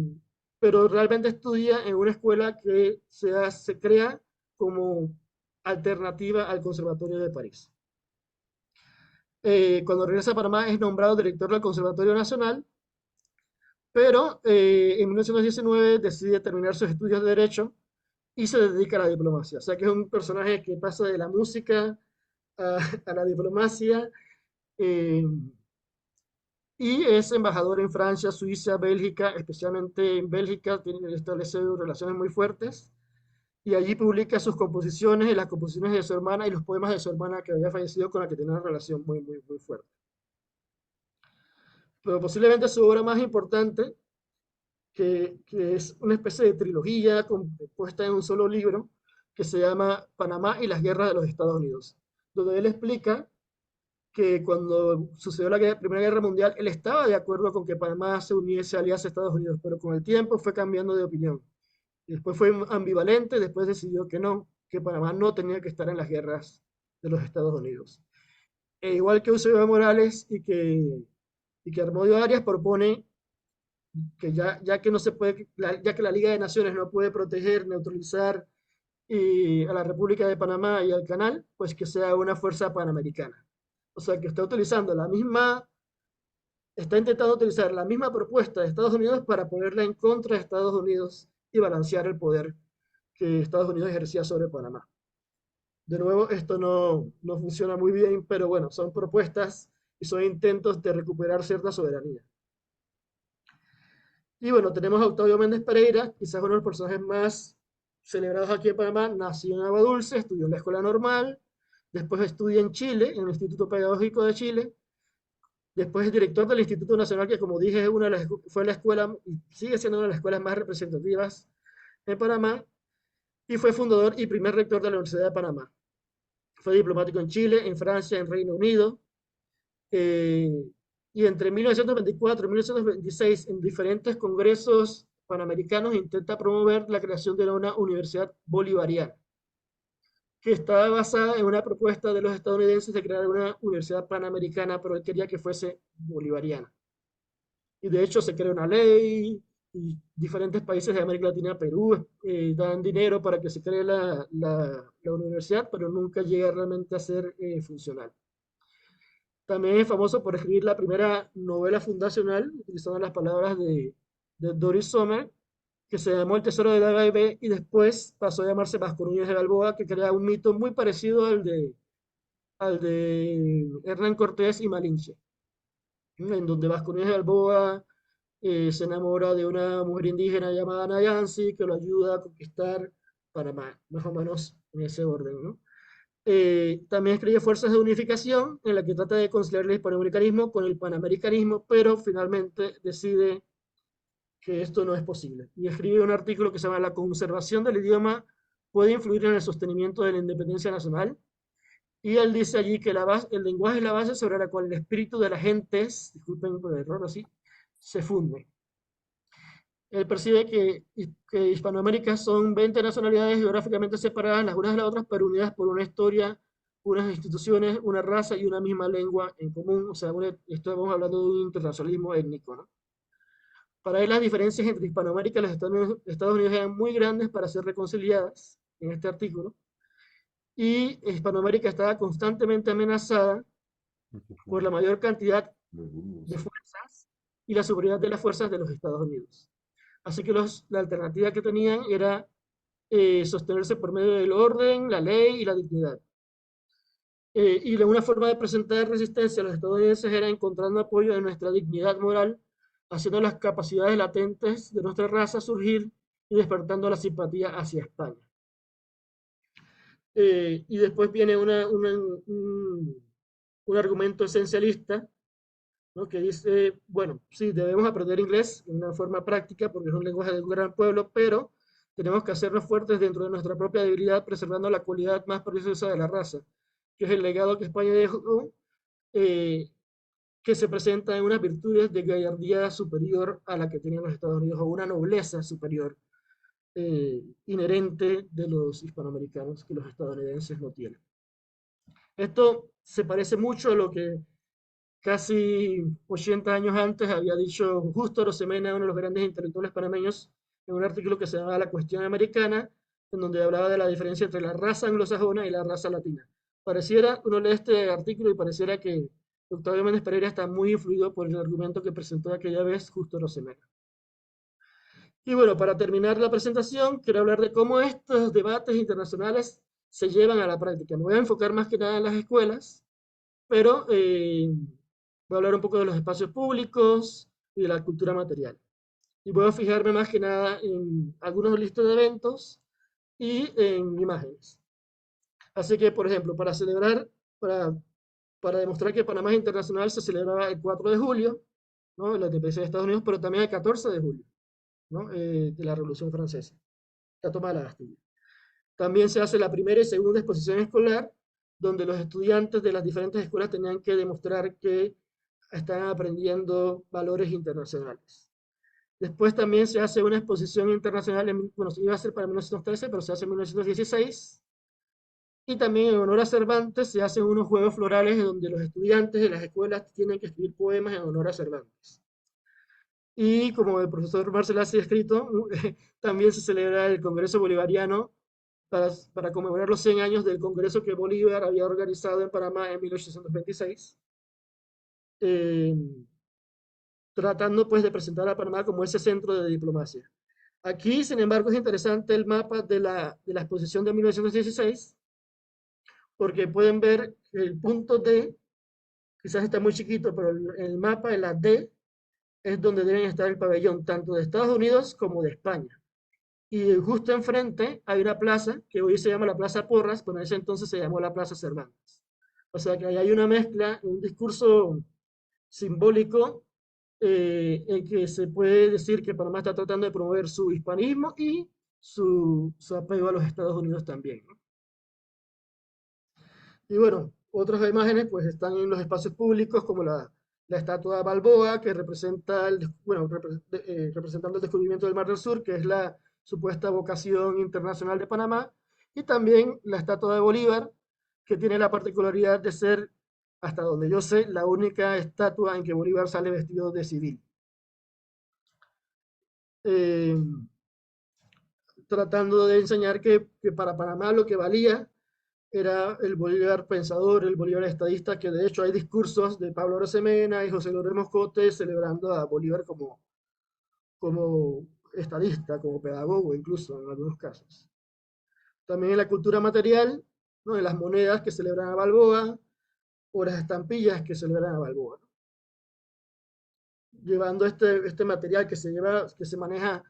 pero realmente estudia en una escuela que se crea como alternativa al Conservatorio de París. Cuando regresa a Panamá es nombrado director del Conservatorio Nacional, pero en 1919 decide terminar sus estudios de Derecho y se dedica a la diplomacia. O sea que es un personaje que pasa de la música a la diplomacia, eh, y es embajador en Francia, Suiza, Bélgica, especialmente en Bélgica, tiene establecido relaciones muy fuertes, y allí publica sus composiciones y las composiciones de su hermana y los poemas de su hermana que había fallecido, con la que tenía una relación muy, muy, muy fuerte. Pero posiblemente su obra más importante, que es una especie de trilogía compuesta en un solo libro, que se llama Panamá y las guerras de los Estados Unidos, donde él explica que cuando sucedió la Primera Guerra Mundial, él estaba de acuerdo con que Panamá se uniese, aliase a Estados Unidos, pero con el tiempo fue cambiando de opinión. Y después fue ambivalente, después decidió que no, que Panamá no tenía que estar en las guerras de los Estados Unidos. E igual que Eusebio Morales y que Armodio Arias propone que ya que no se puede, ya que la Liga de Naciones no puede proteger, neutralizar a la República de Panamá y al canal, pues que sea una fuerza panamericana. O sea, que está intentando utilizar la misma propuesta de Estados Unidos para ponerla en contra de Estados Unidos y balancear el poder que Estados Unidos ejercía sobre Panamá. De nuevo, esto no funciona muy bien, pero bueno, son propuestas y son intentos de recuperar cierta soberanía. Y bueno, tenemos a Octavio Méndez Pereira, quizás uno de los personajes más celebrados aquí en Panamá. Nació en Agua Dulce, estudió en la escuela normal, después estudia en Chile, en el Instituto Pedagógico de Chile, después es director del Instituto Nacional, que como dije fue la escuela y sigue siendo una de las escuelas más representativas en Panamá, y fue fundador y primer rector de la Universidad de Panamá. Fue diplomático en Chile, en Francia, en Reino Unido, Eh, y entre 1924 y 1926, en diferentes congresos panamericanos, intenta promover la creación de una universidad bolivariana, que estaba basada en una propuesta de los estadounidenses de crear una universidad panamericana, pero él quería que fuese bolivariana. Y de hecho se crea una ley y diferentes países de América Latina, Perú, dan dinero para que se cree la universidad, pero nunca llega realmente a ser funcional. También es famoso por escribir la primera novela fundacional, utilizando las palabras de Doris Sommer, que se llamó El Tesoro de la Gaibé y después pasó a llamarse Vasco Núñez de Balboa, que crea un mito muy parecido al de Hernán Cortés y Malinche, ¿no? En donde Vasco Núñez de Balboa se enamora de una mujer indígena llamada Nayansi, que lo ayuda a conquistar Panamá, más o menos en ese orden, ¿no? También escribe Fuerzas de Unificación, en la que trata de conciliar el hispanoamericanismo con el panamericanismo, pero finalmente decide que esto no es posible. Y escribe un artículo que se llama La conservación del idioma puede influir en el sostenimiento de la independencia nacional. Y él dice allí que el lenguaje es la base sobre la cual el espíritu de las gentes, disculpen por el error así, se funde. Él percibe que Hispanoamérica son 20 nacionalidades geográficamente separadas las unas de las otras, pero unidas por una historia, unas instituciones, una raza y una misma lengua en común. O sea, estamos hablando de un internacionalismo étnico, ¿no? Para él las diferencias entre Hispanoamérica y los Estados Unidos eran muy grandes para ser reconciliadas en este artículo. Y Hispanoamérica estaba constantemente amenazada por la mayor cantidad de fuerzas y la superioridad de las fuerzas de los Estados Unidos. Así que la alternativa que tenían era sostenerse por medio del orden, la ley y la dignidad. Y una forma de presentar resistencia a los estadounidenses era encontrando apoyo en nuestra dignidad moral, haciendo las capacidades latentes de nuestra raza surgir y despertando la simpatía hacia España. Y después viene un argumento esencialista, ¿no? Que dice, bueno, sí, debemos aprender inglés de una forma práctica porque es un lenguaje de un gran pueblo, pero tenemos que hacernos fuertes dentro de nuestra propia debilidad, preservando la cualidad más preciosa de la raza, que es el legado que España dejó, eh, que se presenta en unas virtudes de gallardía superior a la que tenían los Estados Unidos, o una nobleza superior inherente de los hispanoamericanos que los estadounidenses no tienen. Esto se parece mucho a lo que casi 80 años antes había dicho Justo Arosemena, uno de los grandes intelectuales panameños, en un artículo que se llamaba La Cuestión Americana, en donde hablaba de la diferencia entre la raza anglosajona y la raza latina. Pareciera, uno lee este artículo y pareciera que Octavio Méndez Pereira está muy influido por el argumento que presentó aquella vez Justo Arosemena. Y bueno, para terminar la presentación, quiero hablar de cómo estos debates internacionales se llevan a la práctica. Me voy a enfocar más que nada en las escuelas, pero voy a hablar un poco de los espacios públicos y de la cultura material. Y voy a fijarme más que nada en algunos listos de eventos y en imágenes. Así que, por ejemplo, para, para demostrar que Panamá es internacional, se celebraba el 4 de julio, ¿no? La independencia de Estados Unidos, pero también el 14 de julio, ¿no? De la Revolución Francesa, la toma de la Bastilla. También se hace la primera y segunda exposición escolar, donde los estudiantes de las diferentes escuelas tenían que demostrar que están aprendiendo valores internacionales. Después también se hace una exposición internacional, bueno, se iba a hacer para 1913, pero se hace en 1916. Y también en honor a Cervantes se hacen unos juegos florales donde los estudiantes de las escuelas tienen que escribir poemas en honor a Cervantes. Y como el profesor Marcel ha escrito, también se celebra el Congreso Bolivariano para conmemorar los 100 años del Congreso que Bolívar había organizado en Panamá en 1826. Eh, Tratando pues de presentar a Panamá como ese centro de diplomacia. Aquí, sin embargo, es interesante el mapa de la exposición de 1916, porque pueden ver que el punto D, quizás está muy chiquito, pero el mapa de la D es donde deben estar el pabellón, tanto de Estados Unidos como de España. Y justo enfrente hay una plaza que hoy se llama la Plaza Porras, pero en ese entonces se llamó la Plaza Cervantes. O sea que ahí hay una mezcla, un discurso simbólico en que se puede decir que Panamá está tratando de promover su hispanismo y su apego a los Estados Unidos también, ¿no? Y bueno, Otras imágenes pues están en los espacios públicos como la estatua de Balboa que representa representando el descubrimiento del Mar del Sur, que es la supuesta vocación internacional de Panamá, y también la estatua de Bolívar, que tiene la particularidad de ser, hasta donde yo sé, la única estatua en que Bolívar sale vestido de civil. Eh, Tratando de enseñar que para Panamá lo que valía era el Bolívar pensador, el Bolívar estadista, que de hecho hay discursos de Pablo Arosemena y José Lorenzo Moscote celebrando a Bolívar como estadista, como pedagogo incluso en algunos casos. También en la cultura material, ¿no? En las monedas que celebran a Balboa o las estampillas que celebran a Balboa, ¿no? Llevando este material que se maneja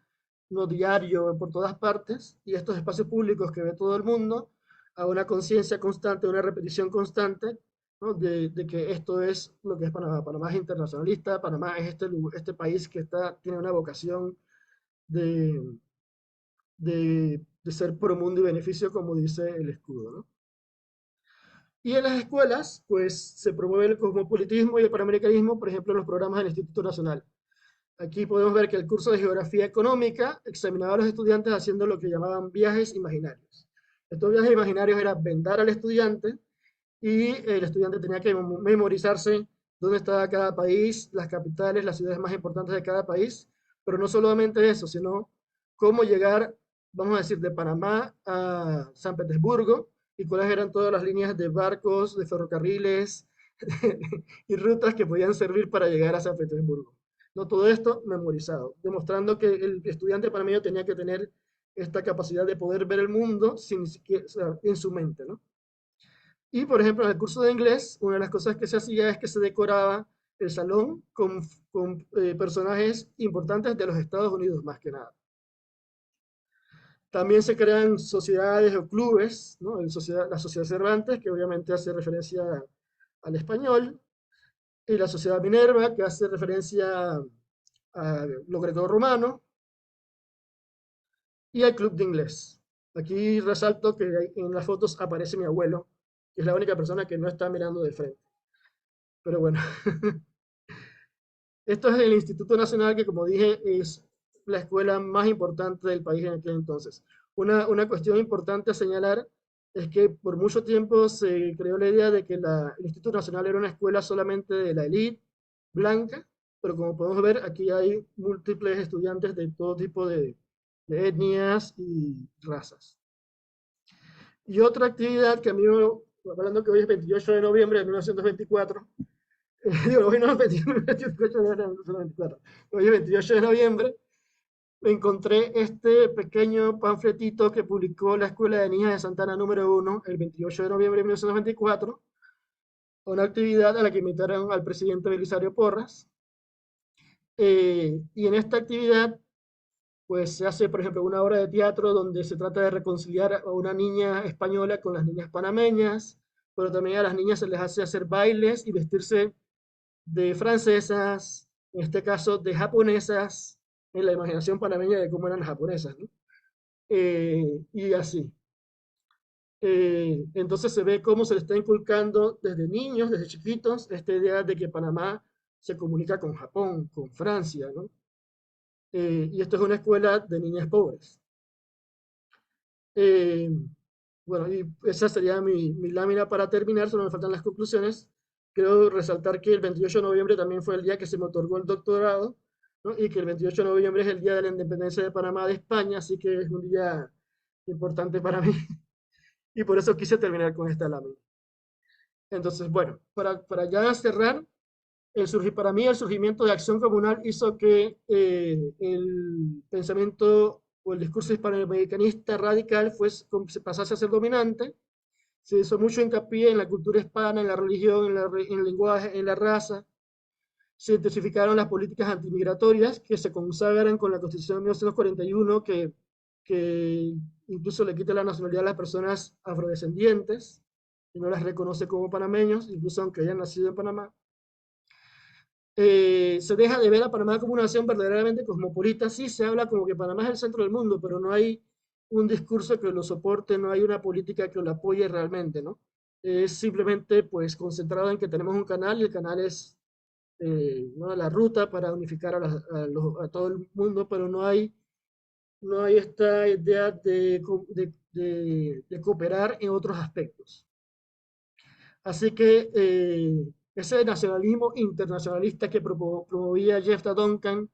no diario por todas partes y estos espacios públicos que ve todo el mundo a una conciencia constante, una repetición constante, ¿no? De que esto es lo que es Panamá. Panamá es internacionalista, Panamá es este país que tiene una vocación de, de ser pro mundo y beneficio, como dice el escudo, ¿no? Y en las escuelas, pues se promueve el cosmopolitismo y el panamericanismo, por ejemplo, en los programas del Instituto Nacional. Aquí podemos ver que el curso de Geografía Económica examinaba a los estudiantes haciendo lo que llamaban viajes imaginarios. Estos viajes imaginarios era vendar al estudiante y el estudiante tenía que memorizarse dónde estaba cada país, las capitales, las ciudades más importantes de cada país, pero no solamente eso, sino cómo llegar, vamos a decir, de Panamá a San Petersburgo y cuáles eran todas las líneas de barcos, de ferrocarriles y rutas que podían servir para llegar a San Petersburgo. No, todo esto memorizado, demostrando que el estudiante panameño tenía que tener esta capacidad de poder ver el mundo sin siquiera, o sea, en su mente, ¿no? Y, por ejemplo, en el curso de inglés, una de las cosas que se hacía es que se decoraba el salón con personajes importantes de los Estados Unidos, más que nada. También se crean sociedades o clubes, ¿no? La Sociedad Cervantes, que obviamente hace referencia al español, y la Sociedad Minerva, que hace referencia a lo greco-romano, y al Club de Inglés. Aquí resalto que en las fotos aparece mi abuelo, que es la única persona que no está mirando de frente. Pero bueno, esto es el Instituto Nacional, que como dije es la escuela más importante del país en aquel entonces. Una cuestión importante a señalar es que por mucho tiempo se creó la idea de que el Instituto Nacional era una escuela solamente de la élite blanca, pero como podemos ver, aquí hay múltiples estudiantes de todo tipo de etnias y razas. Y otra actividad que a mí, hablando que hoy es 28 de noviembre de 1924, digo, hoy no es 28 de noviembre de 1924, hoy es 28 de noviembre, me encontré este pequeño panfletito que publicó la Escuela de Niñas de Santana número 1 el 28 de noviembre de 1924, una actividad a la que invitaron al presidente Belisario Porras. Y en esta actividad pues se hace, por ejemplo, una obra de teatro donde se trata de reconciliar a una niña española con las niñas panameñas, pero también a las niñas se les hace hacer bailes y vestirse de francesas, en este caso de japonesas, en la imaginación panameña de cómo eran las japonesas, ¿no? Y así. Entonces se ve cómo se le está inculcando desde niños, desde chiquitos, esta idea de que Panamá se comunica con Japón, con Francia, ¿no? Y esto es una escuela de niñas pobres. Eh, bueno, y esa sería mi lámina para terminar, solo me faltan las conclusiones. Quiero resaltar que el 28 de noviembre también fue el día que se me otorgó el doctorado, ¿no? Y que el 28 de noviembre es el día de la independencia de Panamá de España, así que es un día importante para mí y por eso quise terminar con esta lámina. Entonces, bueno, para ya cerrar, para mí el surgimiento de Acción Comunal hizo que el pensamiento o el discurso hispanoamericanista radical se pasase a ser dominante. Se hizo mucho hincapié en la cultura hispana, en la religión, en el lenguaje, en la raza. Se intensificaron las políticas antimigratorias que se consagran con la Constitución de 1941, que incluso le quita la nacionalidad a las personas afrodescendientes y no las reconoce como panameños, incluso aunque hayan nacido en Panamá. Se deja de ver a Panamá como una nación verdaderamente cosmopolita. Sí, se habla como que Panamá es el centro del mundo, pero no hay un discurso que lo soporte, no hay una política que lo apoye realmente, ¿no? es simplemente pues concentrado en que tenemos un canal y el canal es ¿no? la ruta para unificar a todo el mundo, pero no hay esta idea de cooperar en otros aspectos. Así que ese nacionalismo internacionalista que promovía Jeff Duncan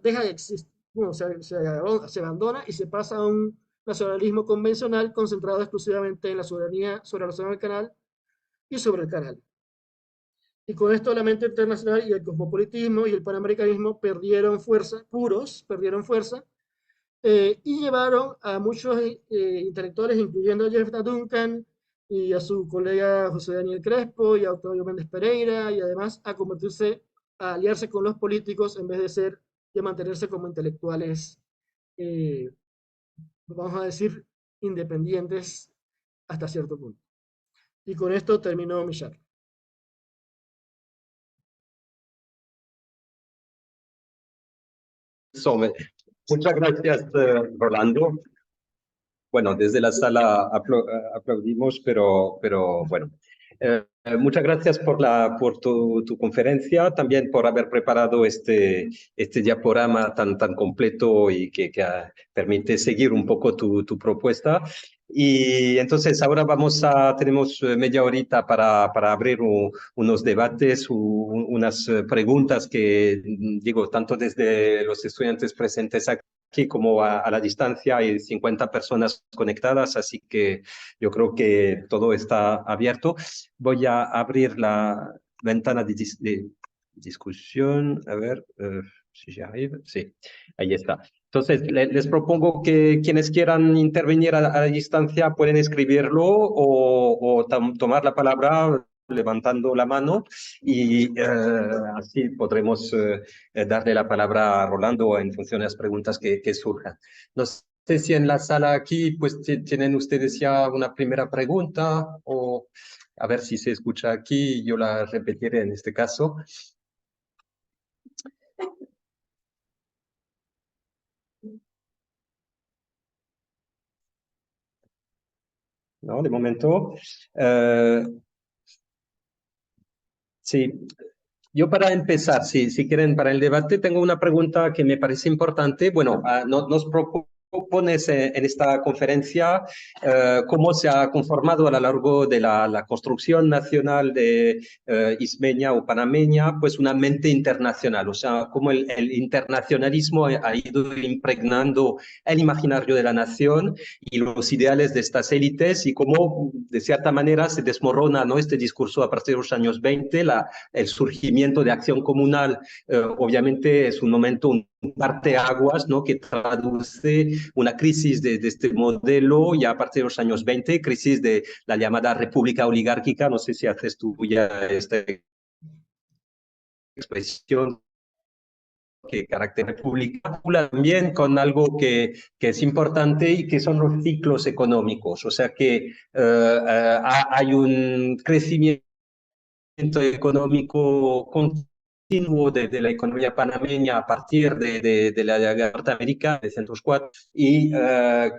deja de existir, bueno, se abandona y se pasa a un nacionalismo convencional concentrado exclusivamente en la soberanía sobre la zona del canal y sobre el canal. Y con esto la mente internacional y el cosmopolitismo y el panamericanismo perdieron fuerza, y llevaron a muchos intelectuales, incluyendo a Jeff Duncan y a su colega José Daniel Crespo y a Octavio Méndez Pereira, y además a aliarse con los políticos en vez de mantenerse como intelectuales, eh, vamos a decir, independientes hasta cierto punto. Y con esto terminó mi charla. Muchas gracias, Rolando. Bueno, desde la sala aplaudimos, pero bueno. Muchas gracias por tu conferencia, también por haber preparado este diaporama tan completo y que permite seguir un poco tu propuesta. Y entonces ahora tenemos media horita para abrir unos debates, unas preguntas que digo, tanto desde los estudiantes presentes aquí como a la distancia. Hay 50 personas conectadas, así que yo creo que todo está abierto. Voy a abrir la ventana de discusión. A ver si ya arriba. Sí, ahí está. Entonces, les propongo que quienes quieran intervenir a la distancia pueden escribirlo o tomar la palabra levantando la mano y así podremos darle la palabra a Rolando en función de las preguntas que surjan. No sé si en la sala aquí pues tienen ustedes ya una primera pregunta o a ver si se escucha aquí, yo la repetiré en este caso. No, de momento. Sí, yo para empezar, si quieren, para el debate, tengo una pregunta que me parece importante. Bueno, nos propones en esta conferencia cómo se ha conformado a lo largo de la construcción nacional de ismeña o panameña, pues una mente internacional, o sea, cómo el internacionalismo ha ido impregnando el imaginario de la nación y los ideales de estas élites y cómo, de cierta manera, se desmorona, ¿no?, este discurso a partir de los años 20, el surgimiento de Acción Comunal, obviamente es un momento, un parteaguas, ¿no?, que traduce una crisis de este modelo ya a partir de los años 20, crisis de la llamada república oligárquica. No sé si haces tú ya esta expresión que carácter república, también con algo que es importante y que son los ciclos económicos. O sea que hay un crecimiento económico continuo de la economía panameña a partir de la guerra norteamericana de 1904 y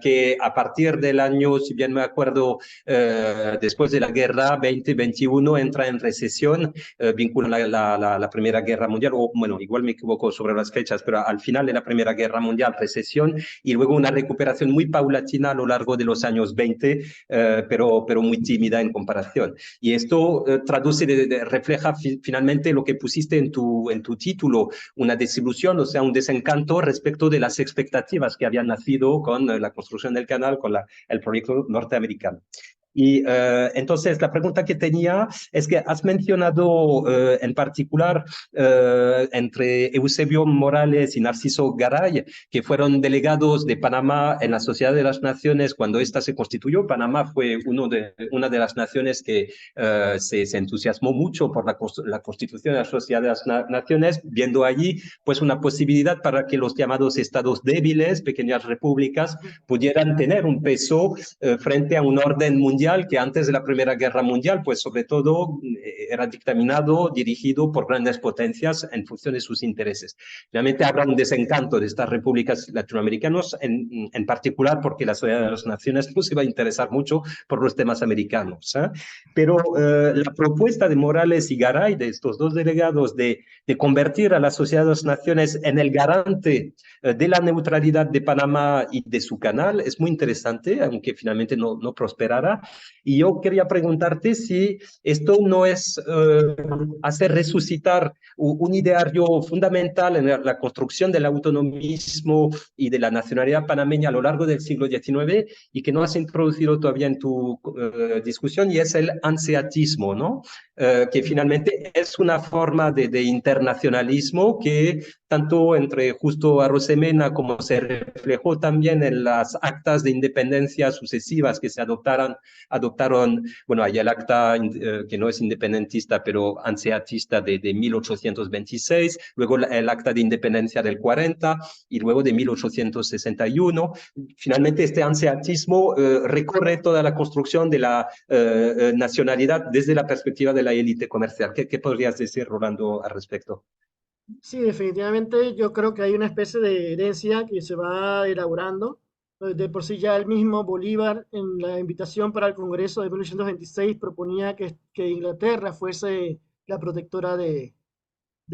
que a partir del año, si bien me acuerdo, después de la guerra 2021 entra en recesión, vincula la Primera Guerra Mundial, o bueno, igual me equivoco sobre las fechas, pero al final de la Primera Guerra Mundial, recesión, y luego una recuperación muy paulatina a lo largo de los años 20, pero muy tímida en comparación. Y esto refleja finalmente lo que pusiste en tu título, una desilusión, o sea, un desencanto respecto de las expectativas que habían nacido con la construcción del canal, con el proyecto norteamericano. Y entonces la pregunta que tenía es que has mencionado en particular entre Eusebio Morales y Narciso Garay, que fueron delegados de Panamá en la Sociedad de las Naciones cuando ésta se constituyó. Panamá fue una de las naciones que se entusiasmó mucho por la constitución de la Sociedad de las Naciones, viendo allí pues una posibilidad para que los llamados estados débiles, pequeñas repúblicas, pudieran tener un peso frente a un orden mundial mundial que antes de la Primera Guerra Mundial, pues sobre todo era dictaminado, dirigido por grandes potencias en función de sus intereses. Realmente habrá un desencanto de estas repúblicas latinoamericanas, en particular porque la Sociedad de las Naciones no se va a interesar mucho por los temas americanos. Pero la propuesta de Morales y Garay, de estos dos delegados, de convertir a la Sociedad de las Naciones en el garante de la neutralidad de Panamá y de su canal es muy interesante, aunque finalmente no prosperará. Y yo quería preguntarte si esto no es hacer resucitar un ideario fundamental en la construcción del autonomismo y de la nacionalidad panameña a lo largo del siglo XIX y que no has introducido todavía en tu discusión, y es el anseatismo, ¿no? Que finalmente es una forma de internacionalismo que tanto entre Justo Arosemena como se reflejó también en las actas de independencia sucesivas que se adoptaron, bueno, hay el acta que no es independentista, pero anseatista de 1826, luego el acta de independencia del 40 y luego de 1861. Finalmente, este anseatismo recorre toda la construcción de la nacionalidad desde la perspectiva de la élite comercial. ¿Qué podrías decir, Rolando, al respecto? Sí, definitivamente yo creo que hay una especie de herencia que se va elaborando. De por sí ya el mismo Bolívar en la invitación para el Congreso de 1826 proponía que Inglaterra fuese la protectora de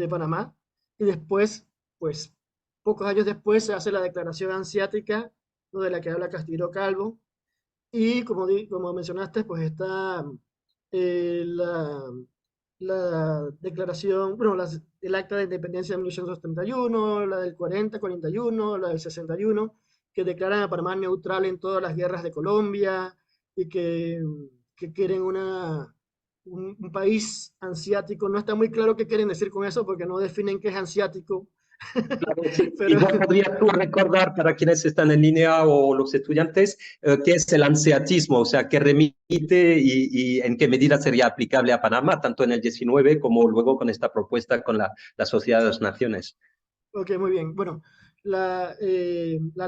Panamá. Y después, pues pocos años después se hace la Declaración Hanseática, ¿no? De la que habla Castillo Calvo. Y como mencionaste, pues está la declaración, bueno, el acta de independencia de 1831, la del 40, 41, la del 61, que declaran a Panamá neutral en todas las guerras de Colombia y que quieren un país ansiático. No está muy claro qué quieren decir con eso porque no definen qué es ansiático. Claro, sí. Pero Igual podrías tú recordar para quienes están en línea o los estudiantes qué es el anseatismo, o sea, qué remite y en qué medida sería aplicable a Panamá, tanto en el 19 como luego con esta propuesta con la Sociedad de las Naciones. Ok, muy bien. Bueno, la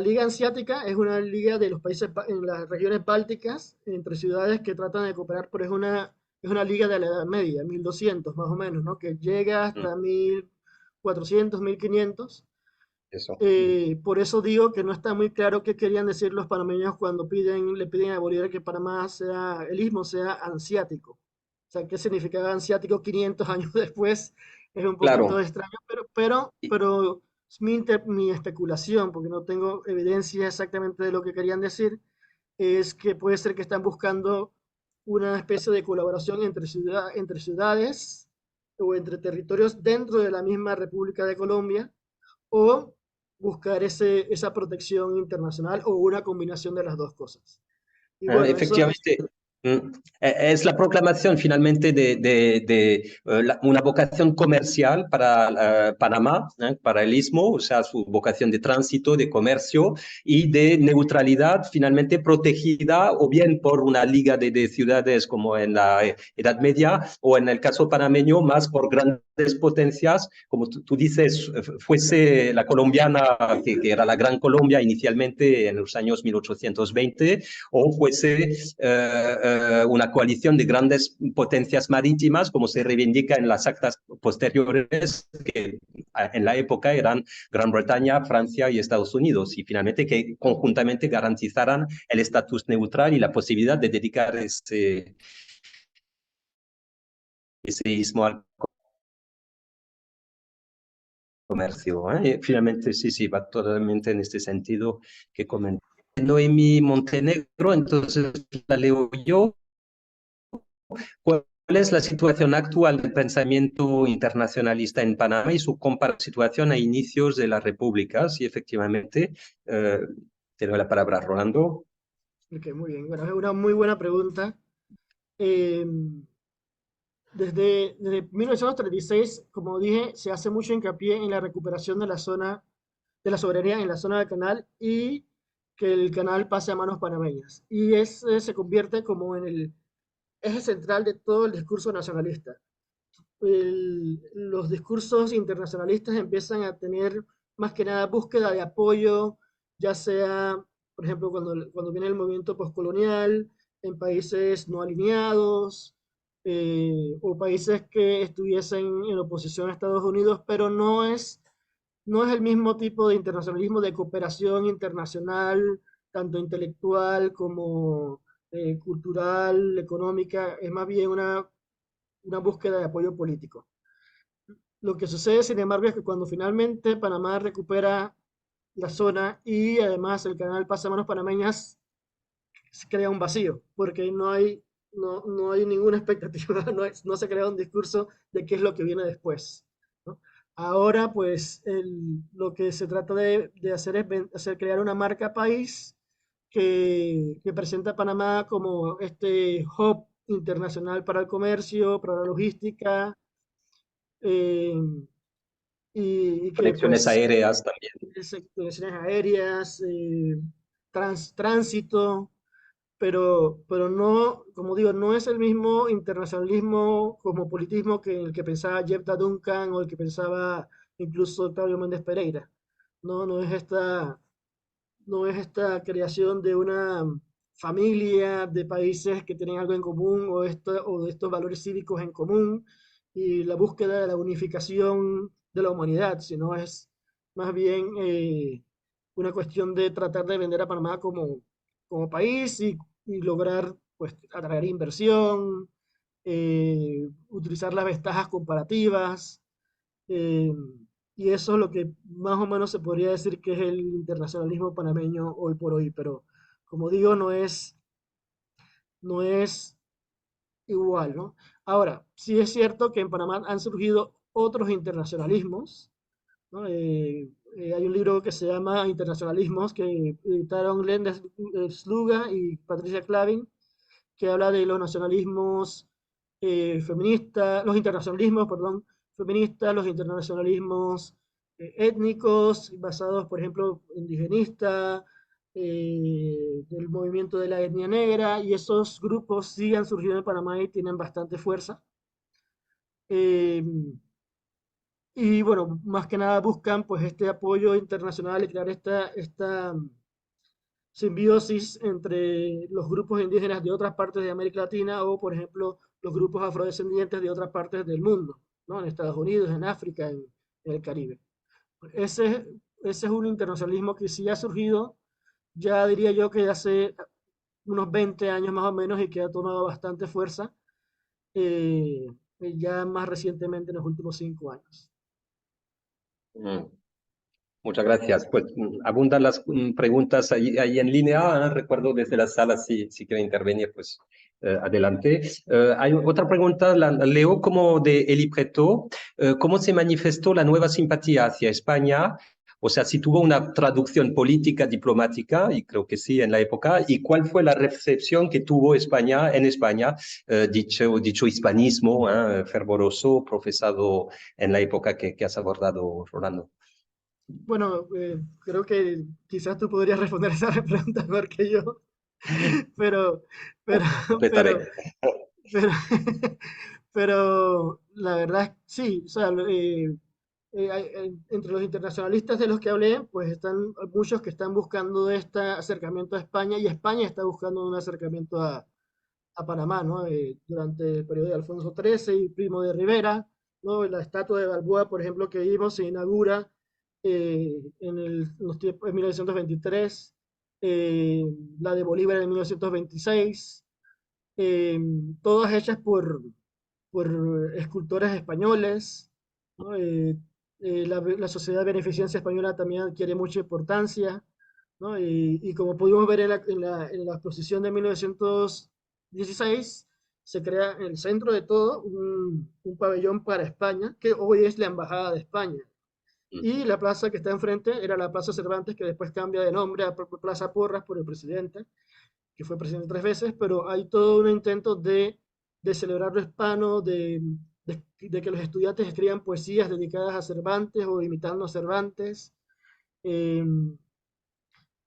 Liga Hanseática es una liga de los países en las regiones bálticas, entre ciudades que tratan de cooperar, pero es una liga de la Edad Media, 1200 más o menos, ¿no? Que llega Mm, hasta 1400, 1500. eso. Por eso digo que no está muy claro qué querían decir los panameños cuando le piden a Bolívar que Panamá sea, el istmo sea ansiático. O sea, ¿qué significaba ansiático 500 años después? Es un poquito Claro. extraño, pero es mi especulación, porque no tengo evidencia exactamente de lo que querían decir, es que puede ser que están buscando una especie de colaboración entre ciudades o entre territorios dentro de la misma República de Colombia, o buscar esa protección internacional o una combinación de las dos cosas. Y bueno, eso. Efectivamente, es la proclamación finalmente de una vocación comercial para Panamá, para el Istmo, o sea, su vocación de tránsito, de comercio y de neutralidad finalmente protegida o bien por una liga de ciudades como en la Edad Media o en el caso panameño más por grandes potencias, como tú dices, fuese la colombiana, que era la Gran Colombia inicialmente en los años 1820, o fuese una coalición de grandes potencias marítimas, como se reivindica en las actas posteriores, que en la época eran Gran Bretaña, Francia y Estados Unidos, y finalmente que conjuntamente garantizaran el estatus neutral y la posibilidad de dedicar ese istmo al comercio. Finalmente, sí, sí, va totalmente en este sentido que comenté. Noemí Montenegro, entonces la leo yo. ¿Cuál es la situación actual del pensamiento internacionalista en Panamá y su situación a inicios de la República? Sí, efectivamente. Eh, Te doy la palabra, Rolando. Ok, muy bien. Bueno, es una muy buena pregunta. Eh, desde 1936, como dije, se hace mucho hincapié en la recuperación de la zona, de la soberanía en la zona del canal y que el canal pase a manos panameñas. Y ese se convierte como en el eje central de todo el discurso nacionalista. Los discursos internacionalistas empiezan a tener más que nada búsqueda de apoyo, ya sea, por ejemplo, cuando viene el movimiento postcolonial, en países no alineados o países que estuviesen en oposición a Estados Unidos, pero no es el mismo tipo de internacionalismo de cooperación internacional, tanto intelectual como cultural, económica, es más bien una búsqueda de apoyo político. Lo que sucede, sin embargo, es que cuando finalmente Panamá recupera la zona y además el canal pasa a manos panameñas, se crea un vacío, porque no hay ninguna expectativa, no se crea un discurso de qué es lo que viene después, ¿no? Ahora, pues, lo que se trata de hacer es crear una marca país que presenta a Panamá como este hub internacional para el comercio, para la logística, eh, y que Conexiones pues aéreas también. conexiones aéreas, tránsito, pero no, como digo, no es el mismo internacionalismo cosmopolitismo que el que pensaba Jepta Duncan o el que pensaba incluso Octavio Méndez Pereira. No es no es esta creación de una familia de países que tienen algo en común o de estos valores cívicos en común y la búsqueda de la unificación de la humanidad, sino es más bien una cuestión de tratar de vender a Panamá como país y lograr pues, atraer inversión, utilizar las ventajas comparativas, eh, y eso es lo que más o menos se podría decir que es el internacionalismo panameño hoy por hoy, pero como digo, no es igual, ¿no? Ahora, sí es cierto que en Panamá han surgido otros internacionalismos, ¿no? Hay un libro que se llama Internacionalismos que editaron Glenda Sluga y Patricia Clavin, que habla de los nacionalismos feministas, los internacionalismos, perdón, feministas, los internacionalismos étnicos, basados, por ejemplo, indigenista, del movimiento de la etnia negra, y esos grupos sí han surgido en Panamá y tienen bastante fuerza. Eh, y bueno, más que nada buscan pues este apoyo internacional y crear esta simbiosis entre los grupos indígenas de otras partes de América Latina o, por ejemplo, los grupos afrodescendientes de otras partes del mundo, ¿no? En Estados Unidos, en África, en el Caribe. Ese, ese es un internacionalismo que sí ha surgido, ya diría yo que hace unos 20 años más o menos y que ha tomado bastante fuerza, eh, ya más recientemente en los últimos 5 años. Mm. Muchas gracias. Pues abundan las preguntas ahí en línea. Recuerdo desde la sala si quiere intervenir, pues adelante. Hay otra pregunta, la leo como de Eli Preto. ¿Cómo se manifestó la nueva simpatía hacia España? O sea, si tuvo una traducción política, diplomática, y creo que sí en la época, y cuál fue la recepción que tuvo España en España, dicho hispanismo fervoroso, profesado en la época que has abordado, Rolando. Bueno, creo que quizás tú podrías responder esa pregunta mejor que yo, pero, pero, Completaré. pero, pero, pero la verdad sí, o sea, entre los internacionalistas de los que hablé, pues están muchos que están buscando este acercamiento a España y España está buscando un acercamiento a Panamá, ¿no? Durante el periodo de Alfonso XIII y Primo de Rivera, ¿no? La estatua de Balboa, por ejemplo, que vimos, se inaugura en los tiempos de 1923, eh, la de Bolívar en 1926, eh, todas hechas por escultores españoles, ¿no? La Sociedad de Beneficencia Española también adquiere mucha importancia, ¿no? Y como pudimos ver en la exposición de 1916, se crea en el centro de todo un pabellón para España, que hoy es la Embajada de España. Y la plaza que está enfrente era la Plaza Cervantes, que después cambia de nombre a Plaza Porras por el presidente, que fue presidente 3 veces, pero hay todo un intento de celebrar lo hispano, de que los estudiantes escriban poesías dedicadas a Cervantes o imitando a Cervantes. Eh,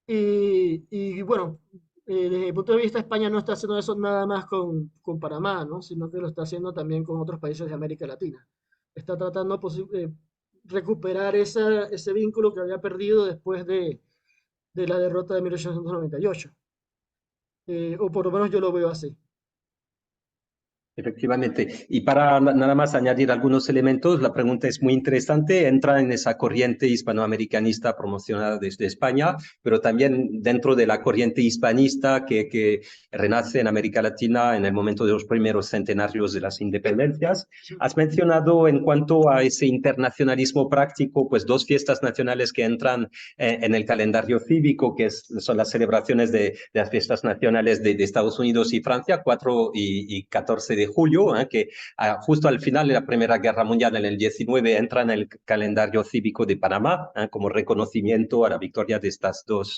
y bueno, desde mi punto de vista, España no está haciendo eso nada más con Panamá, ¿no? Sino que lo está haciendo también con otros países de América Latina. Está tratando de recuperar ese vínculo que había perdido después de la derrota de 1898. o por lo menos yo lo veo así. Efectivamente. Y para nada más añadir algunos elementos, la pregunta es muy interesante. Entra en esa corriente hispanoamericanista promocionada desde España, pero también dentro de la corriente hispanista que renace en América Latina en el momento de los primeros centenarios de las independencias. Has mencionado en cuanto a ese internacionalismo práctico, pues dos fiestas nacionales que entran en el calendario cívico, son las celebraciones de las fiestas nacionales de Estados Unidos y Francia, 4 y 14 de julio, que justo al final de la Primera Guerra Mundial, en el 19, entra en el calendario cívico de Panamá, como reconocimiento a la victoria de estos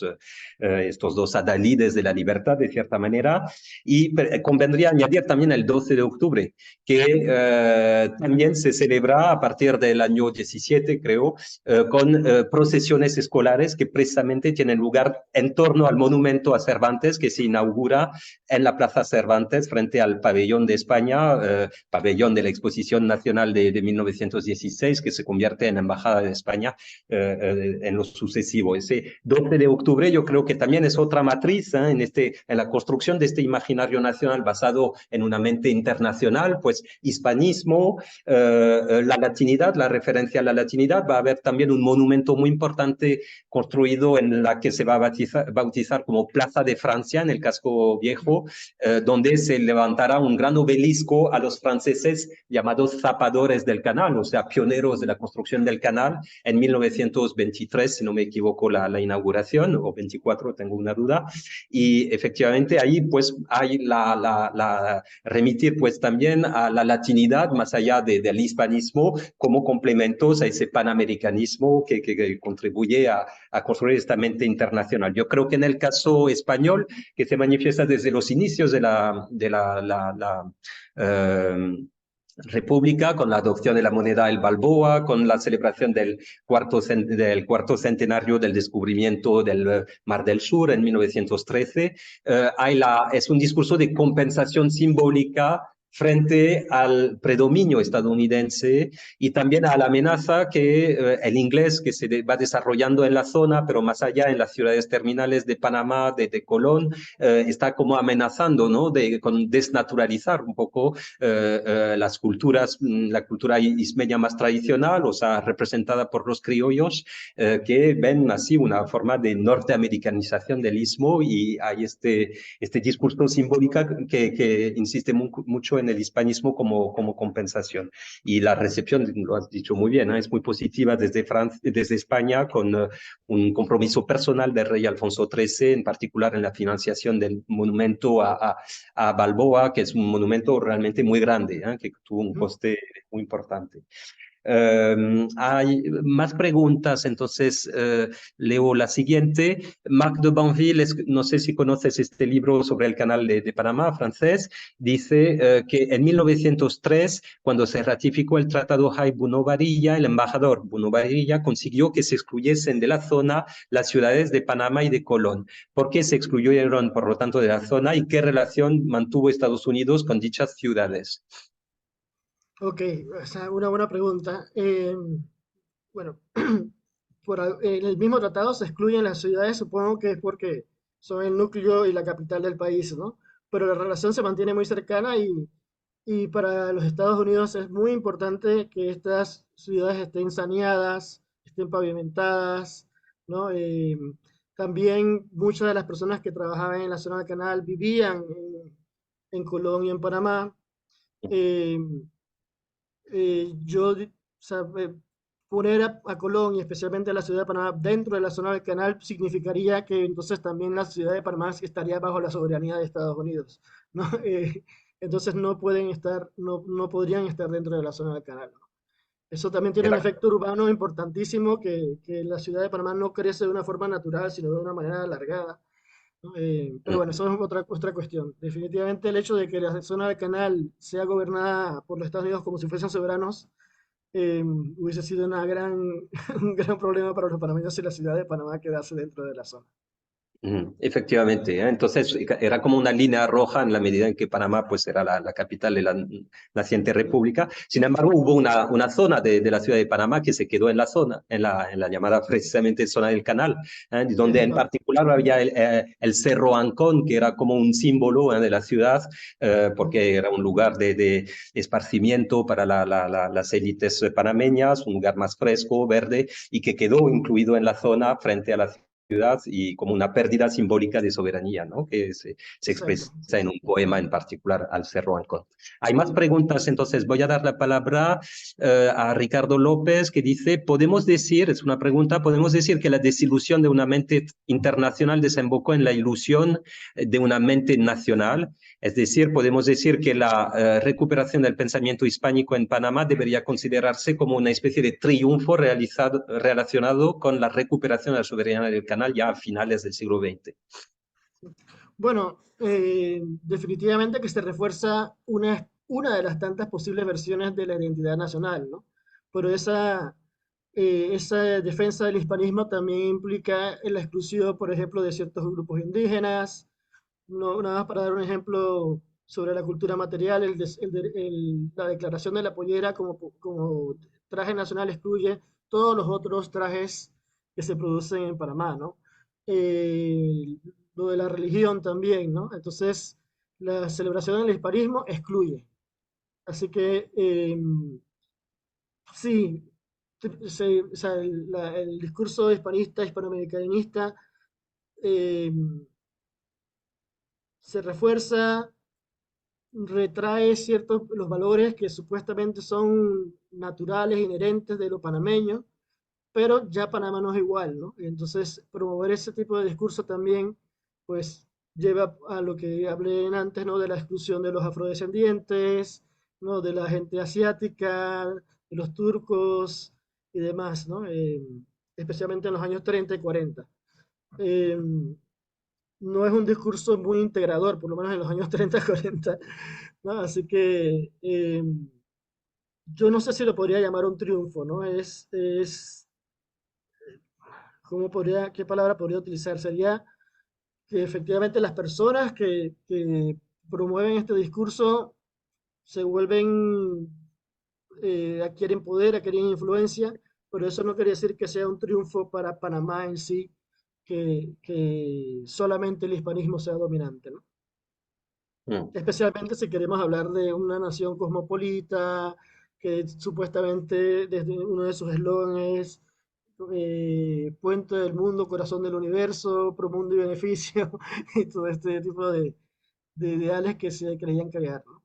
dos adalides de la libertad, de cierta manera. Y convendría añadir también el 12 de octubre, que también se celebra a partir del año 17, creo, con procesiones escolares que precisamente tienen lugar en torno al monumento a Cervantes que se inaugura en la Plaza Cervantes frente al pabellón de España, pabellón de la Exposición Nacional de 1916, que se convierte en Embajada de España en lo sucesivo. Ese 12 de octubre yo creo que también es otra matriz en la construcción de este imaginario nacional basado en una mente internacional, pues hispanismo, la latinidad, la referencia a la latinidad. Va a haber también un monumento muy importante construido en la que se va a bautizar como Plaza de Francia en el casco viejo, donde se levantará un gran obelisco a los franceses llamados zapadores del canal, o sea, pioneros de la construcción del canal en 1923, si no me equivoco, la inauguración, o 24, tengo una duda. Y efectivamente ahí pues hay remitir pues también a la latinidad más allá del hispanismo como complementos a ese panamericanismo que contribuye a construir esta mente internacional. Yo creo que en el caso español, que se manifiesta desde los inicios eh, República, con la adopción de la moneda el Balboa, con la celebración del cuarto centenario del descubrimiento del Mar del Sur en 1913. Es un discurso de compensación simbólica frente al predominio estadounidense y también a la amenaza que el inglés que se va desarrollando en la zona, pero más allá en las ciudades terminales de Panamá, de Colón, está como amenazando, ¿no? Con desnaturalizar un poco las culturas, la cultura ismeña más tradicional, o sea, representada por los criollos, que ven así una forma de norteamericanización del istmo y hay este discurso simbólico que insiste mucho en el hispanismo como compensación. Y la recepción, lo has dicho muy bien, ¿eh? Es muy positiva desde España con un compromiso personal del rey Alfonso XIII, en particular en la financiación del monumento a Balboa, que es un monumento realmente muy grande, que tuvo un coste muy importante. Hay más preguntas, entonces leo la siguiente. Marc de Banville, no sé si conoces este libro sobre el canal de Panamá, francés, dice que en 1903, cuando se ratificó el Tratado Hay-Buno-Varilla, el embajador Buno Varilla consiguió que se excluyesen de la zona las ciudades de Panamá y de Colón. ¿Por qué se excluyeron, por lo tanto, de la zona y qué relación mantuvo Estados Unidos con dichas ciudades? Ok, o sea, una buena pregunta. Bueno, en el mismo tratado se excluyen las ciudades, supongo que es porque son el núcleo y la capital del país, ¿no? Pero la relación se mantiene muy cercana y para los Estados Unidos es muy importante que estas ciudades estén saneadas, estén pavimentadas, ¿no? También muchas de las personas que trabajaban en la zona del canal vivían en Colón y en Panamá. Eh, o sea, poner a Colón y especialmente a la ciudad de Panamá dentro de la zona del canal significaría que entonces también la ciudad de Panamá estaría bajo la soberanía de Estados Unidos, ¿no? Entonces no pueden estar, no podrían estar dentro de la zona del canal, ¿no? Eso también tiene un Era efecto urbano importantísimo que la ciudad de Panamá no crece de una forma natural, sino de una manera alargada, ¿no? Pero bueno, eso es otra cuestión. Definitivamente el hecho de que la zona del canal sea gobernada por los Estados Unidos como si fuesen soberanos hubiese sido un gran problema para los panameños si la ciudad de Panamá quedase dentro de la zona. Efectivamente, ¿eh? Entonces era como una línea roja en la medida en que Panamá pues era la capital de la naciente república. Sin embargo, hubo una zona de la ciudad de Panamá que se quedó en la zona, en la llamada precisamente zona del canal, donde en particular había el Cerro Ancón, que era como un símbolo de la ciudad, porque era un lugar de esparcimiento para las élites panameñas, un lugar más fresco, verde, y que quedó incluido en la zona frente a la ciudad y como una pérdida simbólica de soberanía, ¿no? Que se Exacto. expresa en un poema en particular al Cerro Ancón. Hay más preguntas, entonces voy a dar la palabra a Ricardo López, que dice, podemos decir, es una pregunta, podemos decir que la desilusión de una mente internacional desembocó en la ilusión de una mente nacional. Es decir, podemos decir que la recuperación del pensamiento hispánico en Panamá debería considerarse como una especie de triunfo relacionado con la recuperación de la soberanía del canal ya a finales del siglo XX. Bueno, definitivamente que se refuerza una de las tantas posibles versiones de la identidad nacional, ¿no? Pero esa defensa del hispanismo también implica la exclusión, por ejemplo, de ciertos grupos indígenas. No, nada más para dar un ejemplo sobre la cultura material, la declaración de la pollera como traje nacional excluye todos los otros trajes que se producen en Panamá, ¿no? Eh, lo de la religión también, ¿no? Entonces, la celebración del hispanismo excluye. Así que, sí, o sea, el discurso hispanista, hispanoamericanista, eh, se refuerza, retrae ciertos los valores que supuestamente son naturales, inherentes de lo panameño, pero ya Panamá no es igual, ¿no? Entonces, promover ese tipo de discurso también, pues, lleva a lo que hablé antes, ¿no? De la exclusión de los afrodescendientes, ¿no? De la gente asiática, de los turcos y demás, ¿no? Especialmente en los años 30 y 40. Eh, no es un discurso muy integrador, por lo menos en los años 30 40, ¿no? Así que yo no sé si lo podría llamar un triunfo, ¿no? ¿Qué palabra podría utilizar? Sería que efectivamente las personas que promueven este discurso se vuelven, adquieren poder, adquieren influencia, pero eso no quiere decir que sea un triunfo para Panamá en sí, que solamente el hispanismo sea dominante, ¿no? Mm. Especialmente si queremos hablar de una nación cosmopolita, que supuestamente desde uno de sus eslóganes, puente del mundo, corazón del universo, promundo y beneficio, y todo este tipo de ideales que se creían crear, ¿no?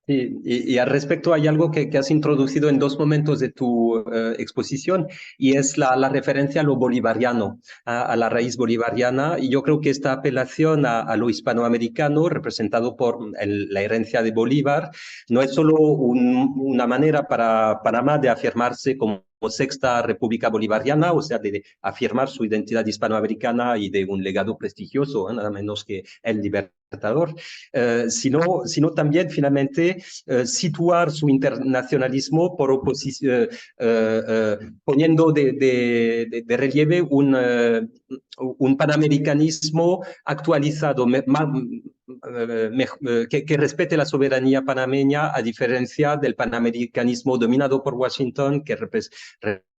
Sí, y al respecto hay algo que has introducido en dos momentos de tu exposición y es la referencia a lo bolivariano, a la raíz bolivariana. Y yo creo que esta apelación a lo hispanoamericano, representado por la herencia de Bolívar, no es solo una manera para Panamá de afirmarse como sexta república bolivariana, o sea, de afirmar su identidad hispanoamericana y de un legado prestigioso, nada menos que el libertador, sino también finalmente situar su internacionalismo por oposición, poniendo de relieve un panamericanismo actualizado, que respete la soberanía panameña, a diferencia del panamericanismo dominado por Washington, que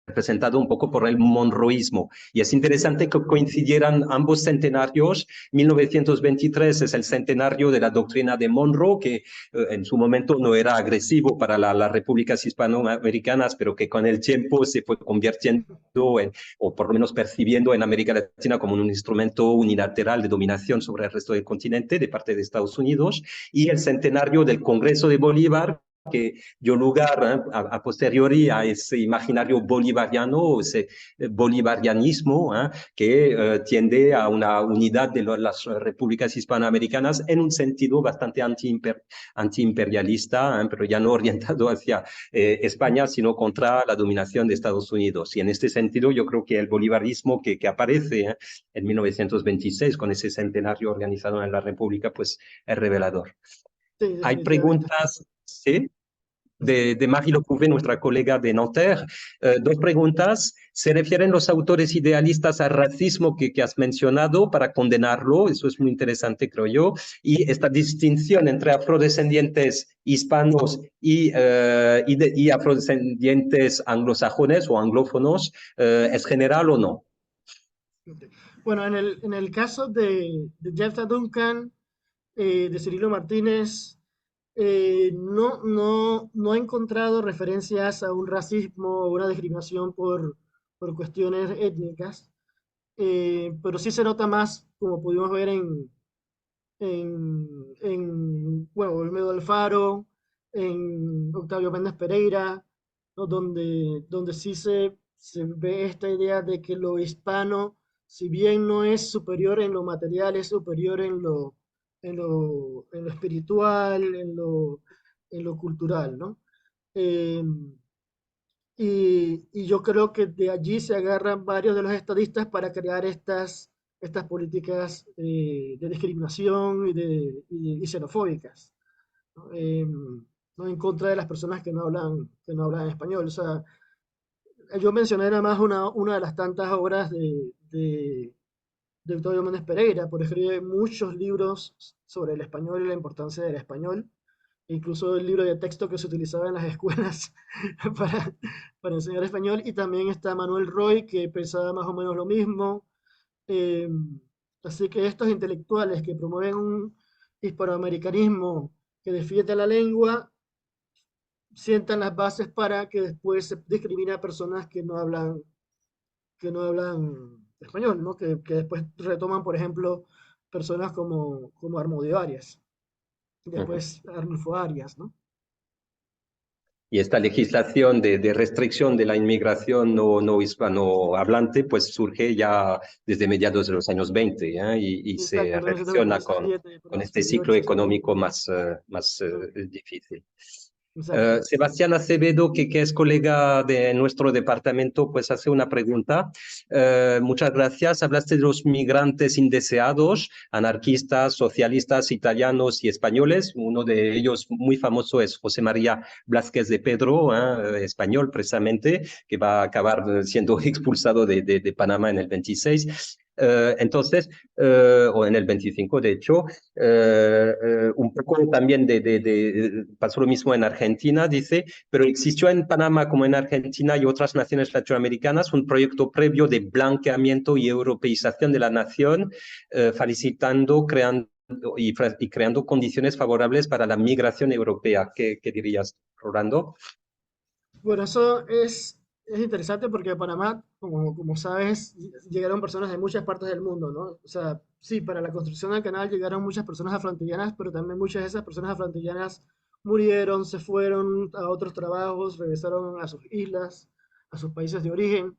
representado un poco por el monroísmo. Y es interesante que coincidieran ambos centenarios. 1923 es el centenario de la doctrina de Monroe, que en su momento no era agresivo para las repúblicas hispanoamericanas, pero que con el tiempo se fue convirtiendo o por lo menos percibiendo en América Latina como un instrumento unilateral de dominación sobre el resto del continente de parte de Estados Unidos, y el centenario del Congreso de Bolívar, que dio lugar a posteriori a ese imaginario bolivariano, ese bolivarianismo que tiende a una unidad de las repúblicas hispanoamericanas en un sentido bastante antiimperialista, pero ya no orientado hacia España, sino contra la dominación de Estados Unidos. Y en este sentido yo creo que el bolivarismo que aparece en 1926 con ese centenario organizado en la República, pues es revelador. Sí, Hay definitivamente. preguntas, ¿sí? De Marie Lecouvé, nuestra colega de Nanterre. Dos preguntas. Se refieren los autores idealistas al racismo que has mencionado para condenarlo, eso es muy interesante, creo yo, y esta distinción entre afrodescendientes hispanos y afrodescendientes anglosajones o anglófonos, ¿es general o no? Bueno, en el caso de Jephthah Duncan, de Cirilo Martínez, no he encontrado referencias a un racismo o una discriminación por cuestiones étnicas, pero sí se nota más, como pudimos ver bueno, Olmedo Alfaro, en Octavio Méndez Pereira, ¿no? Donde sí se ve esta idea de que lo hispano, si bien no es superior en lo material, es superior en lo espiritual, en lo cultural, ¿no? Eh, y yo creo que de allí se agarran varios de los estadistas para crear estas políticas de discriminación y xenofóbicas, ¿no? ¿No? En contra de las personas que no hablan español. O sea, yo mencioné nada más una de las tantas obras de Octavio Méndez Pereira, por escribir muchos libros sobre el español y la importancia del español, incluso el libro de texto que se utilizaba en las escuelas para, para enseñar español, y también está Manuel Roy, que pensaba más o menos lo mismo. Eh, Así que estos intelectuales que promueven un hispanoamericanismo que defiende la lengua, sientan las bases para que después se discrimine a personas que no hablan español, ¿no? Que después retoman, por ejemplo, personas como Armando Arias, Ujú. después Arnulfo Arias, ¿no? Y esta legislación de restricción de la inmigración no hispanohablante, pues surge ya desde mediados de los años 20, ¿eh? Y Exacto, se relaciona 1927, por con ahí, este ciclo 28, económico 29. más Ujú, difícil. exacto. Sebastián Acevedo, que es colega de nuestro departamento, pues hace una pregunta. Muchas gracias. Hablaste de los migrantes indeseados, anarquistas, socialistas, italianos y españoles. Uno de ellos muy famoso es José María Blázquez de Pedro, español precisamente, que va a acabar siendo expulsado de Panamá en el 26. O en el 25, de hecho, un poco también pasó lo mismo en Argentina, dice, pero existió en Panamá como en Argentina y otras naciones latinoamericanas un proyecto previo de blanqueamiento y europeización de la nación, facilitando, y creando condiciones favorables para la migración europea. ¿Qué dirías, Rolando? Bueno, eso es interesante porque a Panamá, como sabes, llegaron personas de muchas partes del mundo, ¿no? O sea, sí, para la construcción del canal llegaron muchas personas afroantillanas, pero también muchas de esas personas afroantillanas murieron, se fueron a otros trabajos, regresaron a sus islas, a sus países de origen.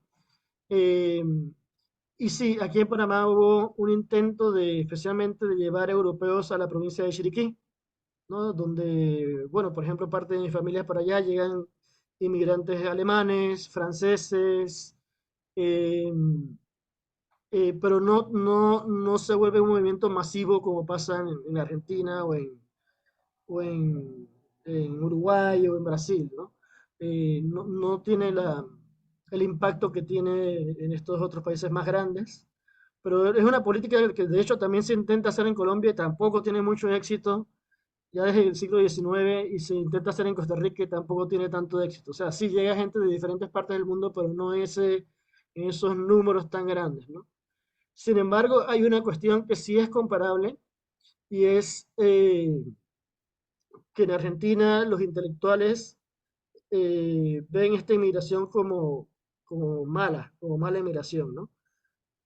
Eh, y sí, aquí en Panamá hubo un intento especialmente de llevar europeos a la provincia de Chiriquí, ¿no? Donde, bueno, por ejemplo, parte de mi familia para allá llegan inmigrantes alemanes, franceses, eh, pero no se vuelve un movimiento masivo como pasa en Argentina o en Uruguay o en Brasil, ¿no? No tiene el impacto que tiene en estos otros países más grandes, pero es una política que de hecho también se intenta hacer en Colombia y tampoco tiene mucho éxito ya desde el siglo XIX, y se intenta hacer en Costa Rica y tampoco tiene tanto éxito. O sea, sí llega gente de diferentes partes del mundo, pero no en esos números tan grandes, ¿no? Sin embargo, hay una cuestión que sí es comparable y es que en Argentina los intelectuales ven esta inmigración como mala inmigración, ¿no?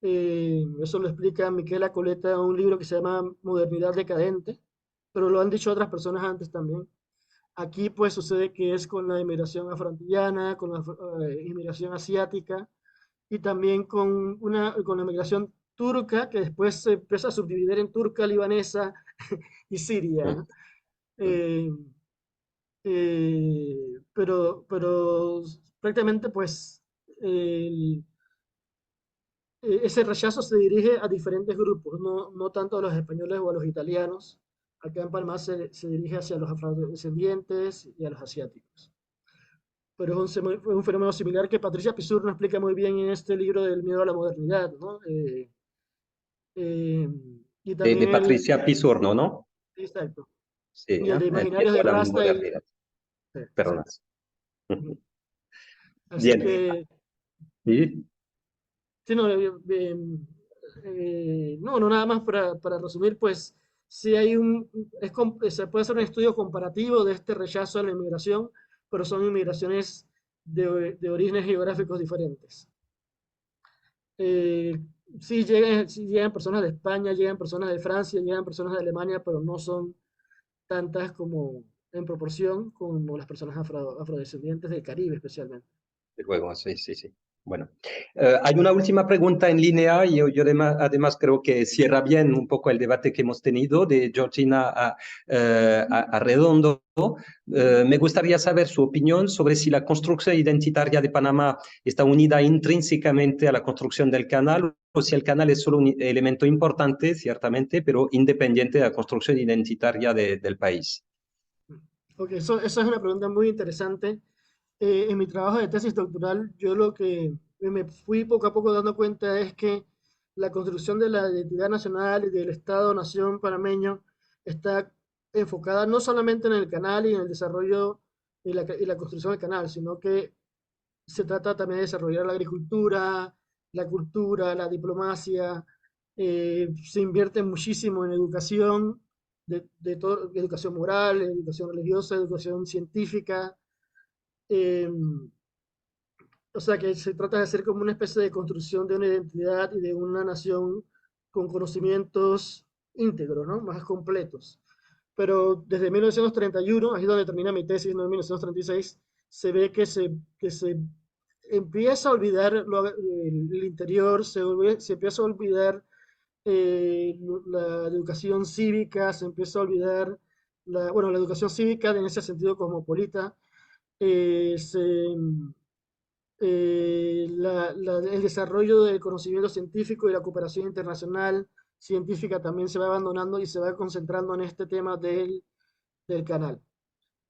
Eso lo explica Miquela Coleta en un libro que se llama Modernidad Decadente, pero lo han dicho otras personas antes también. Aquí pues sucede que es con la inmigración afroantillana, con la inmigración asiática y también con la inmigración turca, que después se empieza a subdividir en turca, libanesa y siria, ¿no? Eh, pero prácticamente pues el- ese rechazo se dirige a diferentes grupos, no tanto a los españoles o a los italianos. Acá en Palma se dirige hacia los afrodescendientes y a los asiáticos. pero es un fenómeno similar que Patricia Pisurno explica muy bien en este libro del miedo a la modernidad, ¿no? Eh, y De también Patricia Pisorno, ¿no? exacto, Sí, y el de el Imaginarios miedo de a la Rasta, modernidad. Perdón. exacto. Ujú. Así Bien. que, Sí, sí, no, no, no, nada más para resumir, pues sí hay se puede hacer un estudio comparativo de este rechazo a la inmigración, pero son inmigraciones de orígenes geográficos diferentes. Eh, sí llegan personas de España, llegan personas de Francia, llegan personas de Alemania, pero no son tantas como en proporción como las personas afrodescendientes del Caribe especialmente. de luego, sí, sí, sí. Bueno, hay una última pregunta en línea y yo además creo que cierra bien un poco el debate que hemos tenido de Georgina a Redondo. Me gustaría saber su opinión sobre si la construcción identitaria de Panamá está unida intrínsecamente a la construcción del canal o si el canal es solo un elemento importante, ciertamente, pero independiente de la construcción identitaria del país. Ok, eso es una pregunta muy interesante. En mi trabajo de tesis doctoral, yo lo que me fui poco a poco dando cuenta es que la construcción de la identidad nacional y del Estado-nación panameño está enfocada no solamente en el canal y en el desarrollo y la construcción del canal, sino que se trata también de desarrollar la agricultura, la cultura, la diplomacia. Se invierte muchísimo en educación, de todo, educación moral, educación religiosa, educación científica. eh, o sea que se trata de hacer como una especie de construcción de una identidad y de una nación con conocimientos íntegros, ¿no? Más completos. Pero desde 1931, ahí es donde termina mi tesis, no en 1936, se ve que se empieza a olvidar el interior, se empieza a olvidar la educación cívica, se empieza a olvidar bueno, la educación cívica en ese sentido cosmopolita, eh, se, el desarrollo del conocimiento científico y la cooperación internacional científica también se va abandonando y se va concentrando en este tema del canal,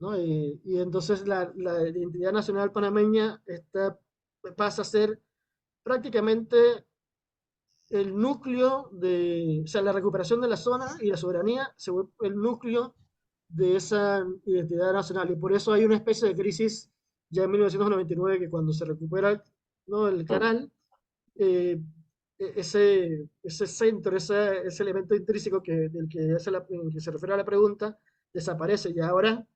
¿no? Y entonces la identidad nacional panameña pasa a ser prácticamente el núcleo o sea, la recuperación de la zona y la soberanía se vuelve el núcleo de esa identidad nacional. Y por eso hay una especie de crisis ya en 1999 que cuando se recupera, ¿no?, el canal, eh, ese centro, ese elemento intrínseco en que se refiere a la pregunta, desaparece. Y ahora,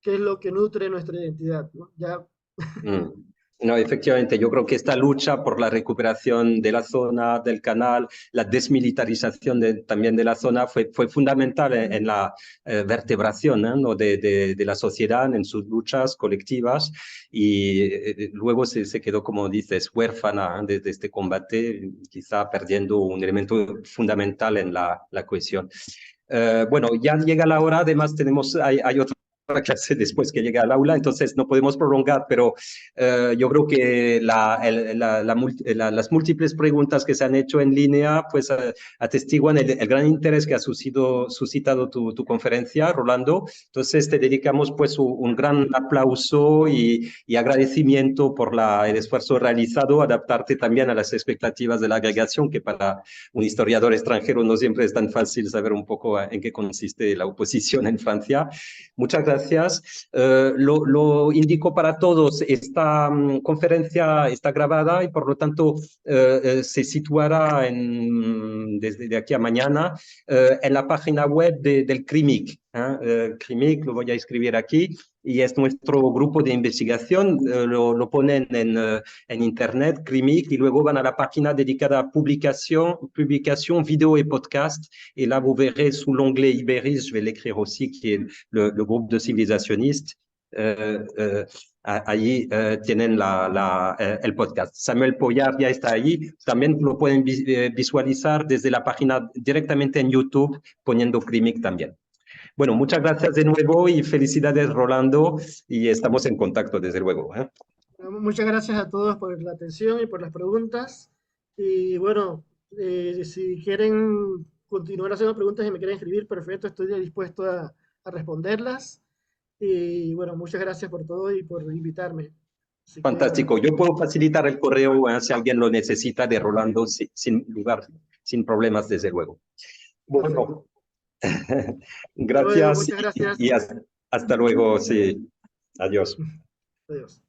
¿qué es lo que nutre nuestra identidad? ¿No? Ya, Mm. No, efectivamente, yo creo que esta lucha por la recuperación de la zona, del canal, la desmilitarización también de la zona fue fundamental en la vertebración, ¿no? De la sociedad, en sus luchas colectivas y luego se quedó, como dices, huérfana, de este combate, quizá perdiendo un elemento fundamental en la cohesión. Bueno, ya llega la hora, además hay otra clase después que llega al aula, entonces no podemos prolongar, pero yo creo que las múltiples preguntas que se han hecho en línea pues atestiguan el gran interés que ha suscitado tu conferencia, Rolando. Entonces te dedicamos pues un gran aplauso y agradecimiento por el esfuerzo realizado, adaptarte también a las expectativas de la agregación, que para un historiador extranjero no siempre es tan fácil saber un poco en qué consiste la oposición en Francia. Muchas gracias. Lo indico para todos, esta conferencia está grabada y por lo tanto se situará desde de aquí a mañana en la página web del CRIMIC. CRIMIC, lo voy a escribir aquí, y es nuestro grupo de investigación, lo ponen en internet, CRIMIC, y luego van a la página dedicada a publicación, vidéo y podcast, et là vous verrez sous l'onglet Ibéris, je vais l'écrire aussi, qui est le groupe de civilisationnistes. Allí tienen el podcast. Samuel Poyar ya está ahí. También lo pueden visualizar desde la página directamente en YouTube poniendo CRIMIC también. Bueno, muchas gracias de nuevo y felicidades, Rolando, y estamos en contacto, desde luego. muchas gracias a todos por la atención y por las preguntas. Y bueno, si quieren continuar haciendo preguntas y me quieren escribir, perfecto, estoy dispuesto a responderlas. Y bueno, muchas gracias por todo y por invitarme. Así que Fantástico. Yo puedo facilitar el correo si alguien lo necesita de Rolando sin lugar, sin problemas, desde luego. perfecto. Bueno, Hasta luego, gracias muchas gracias. y hasta luego. Sí, adiós. Adiós.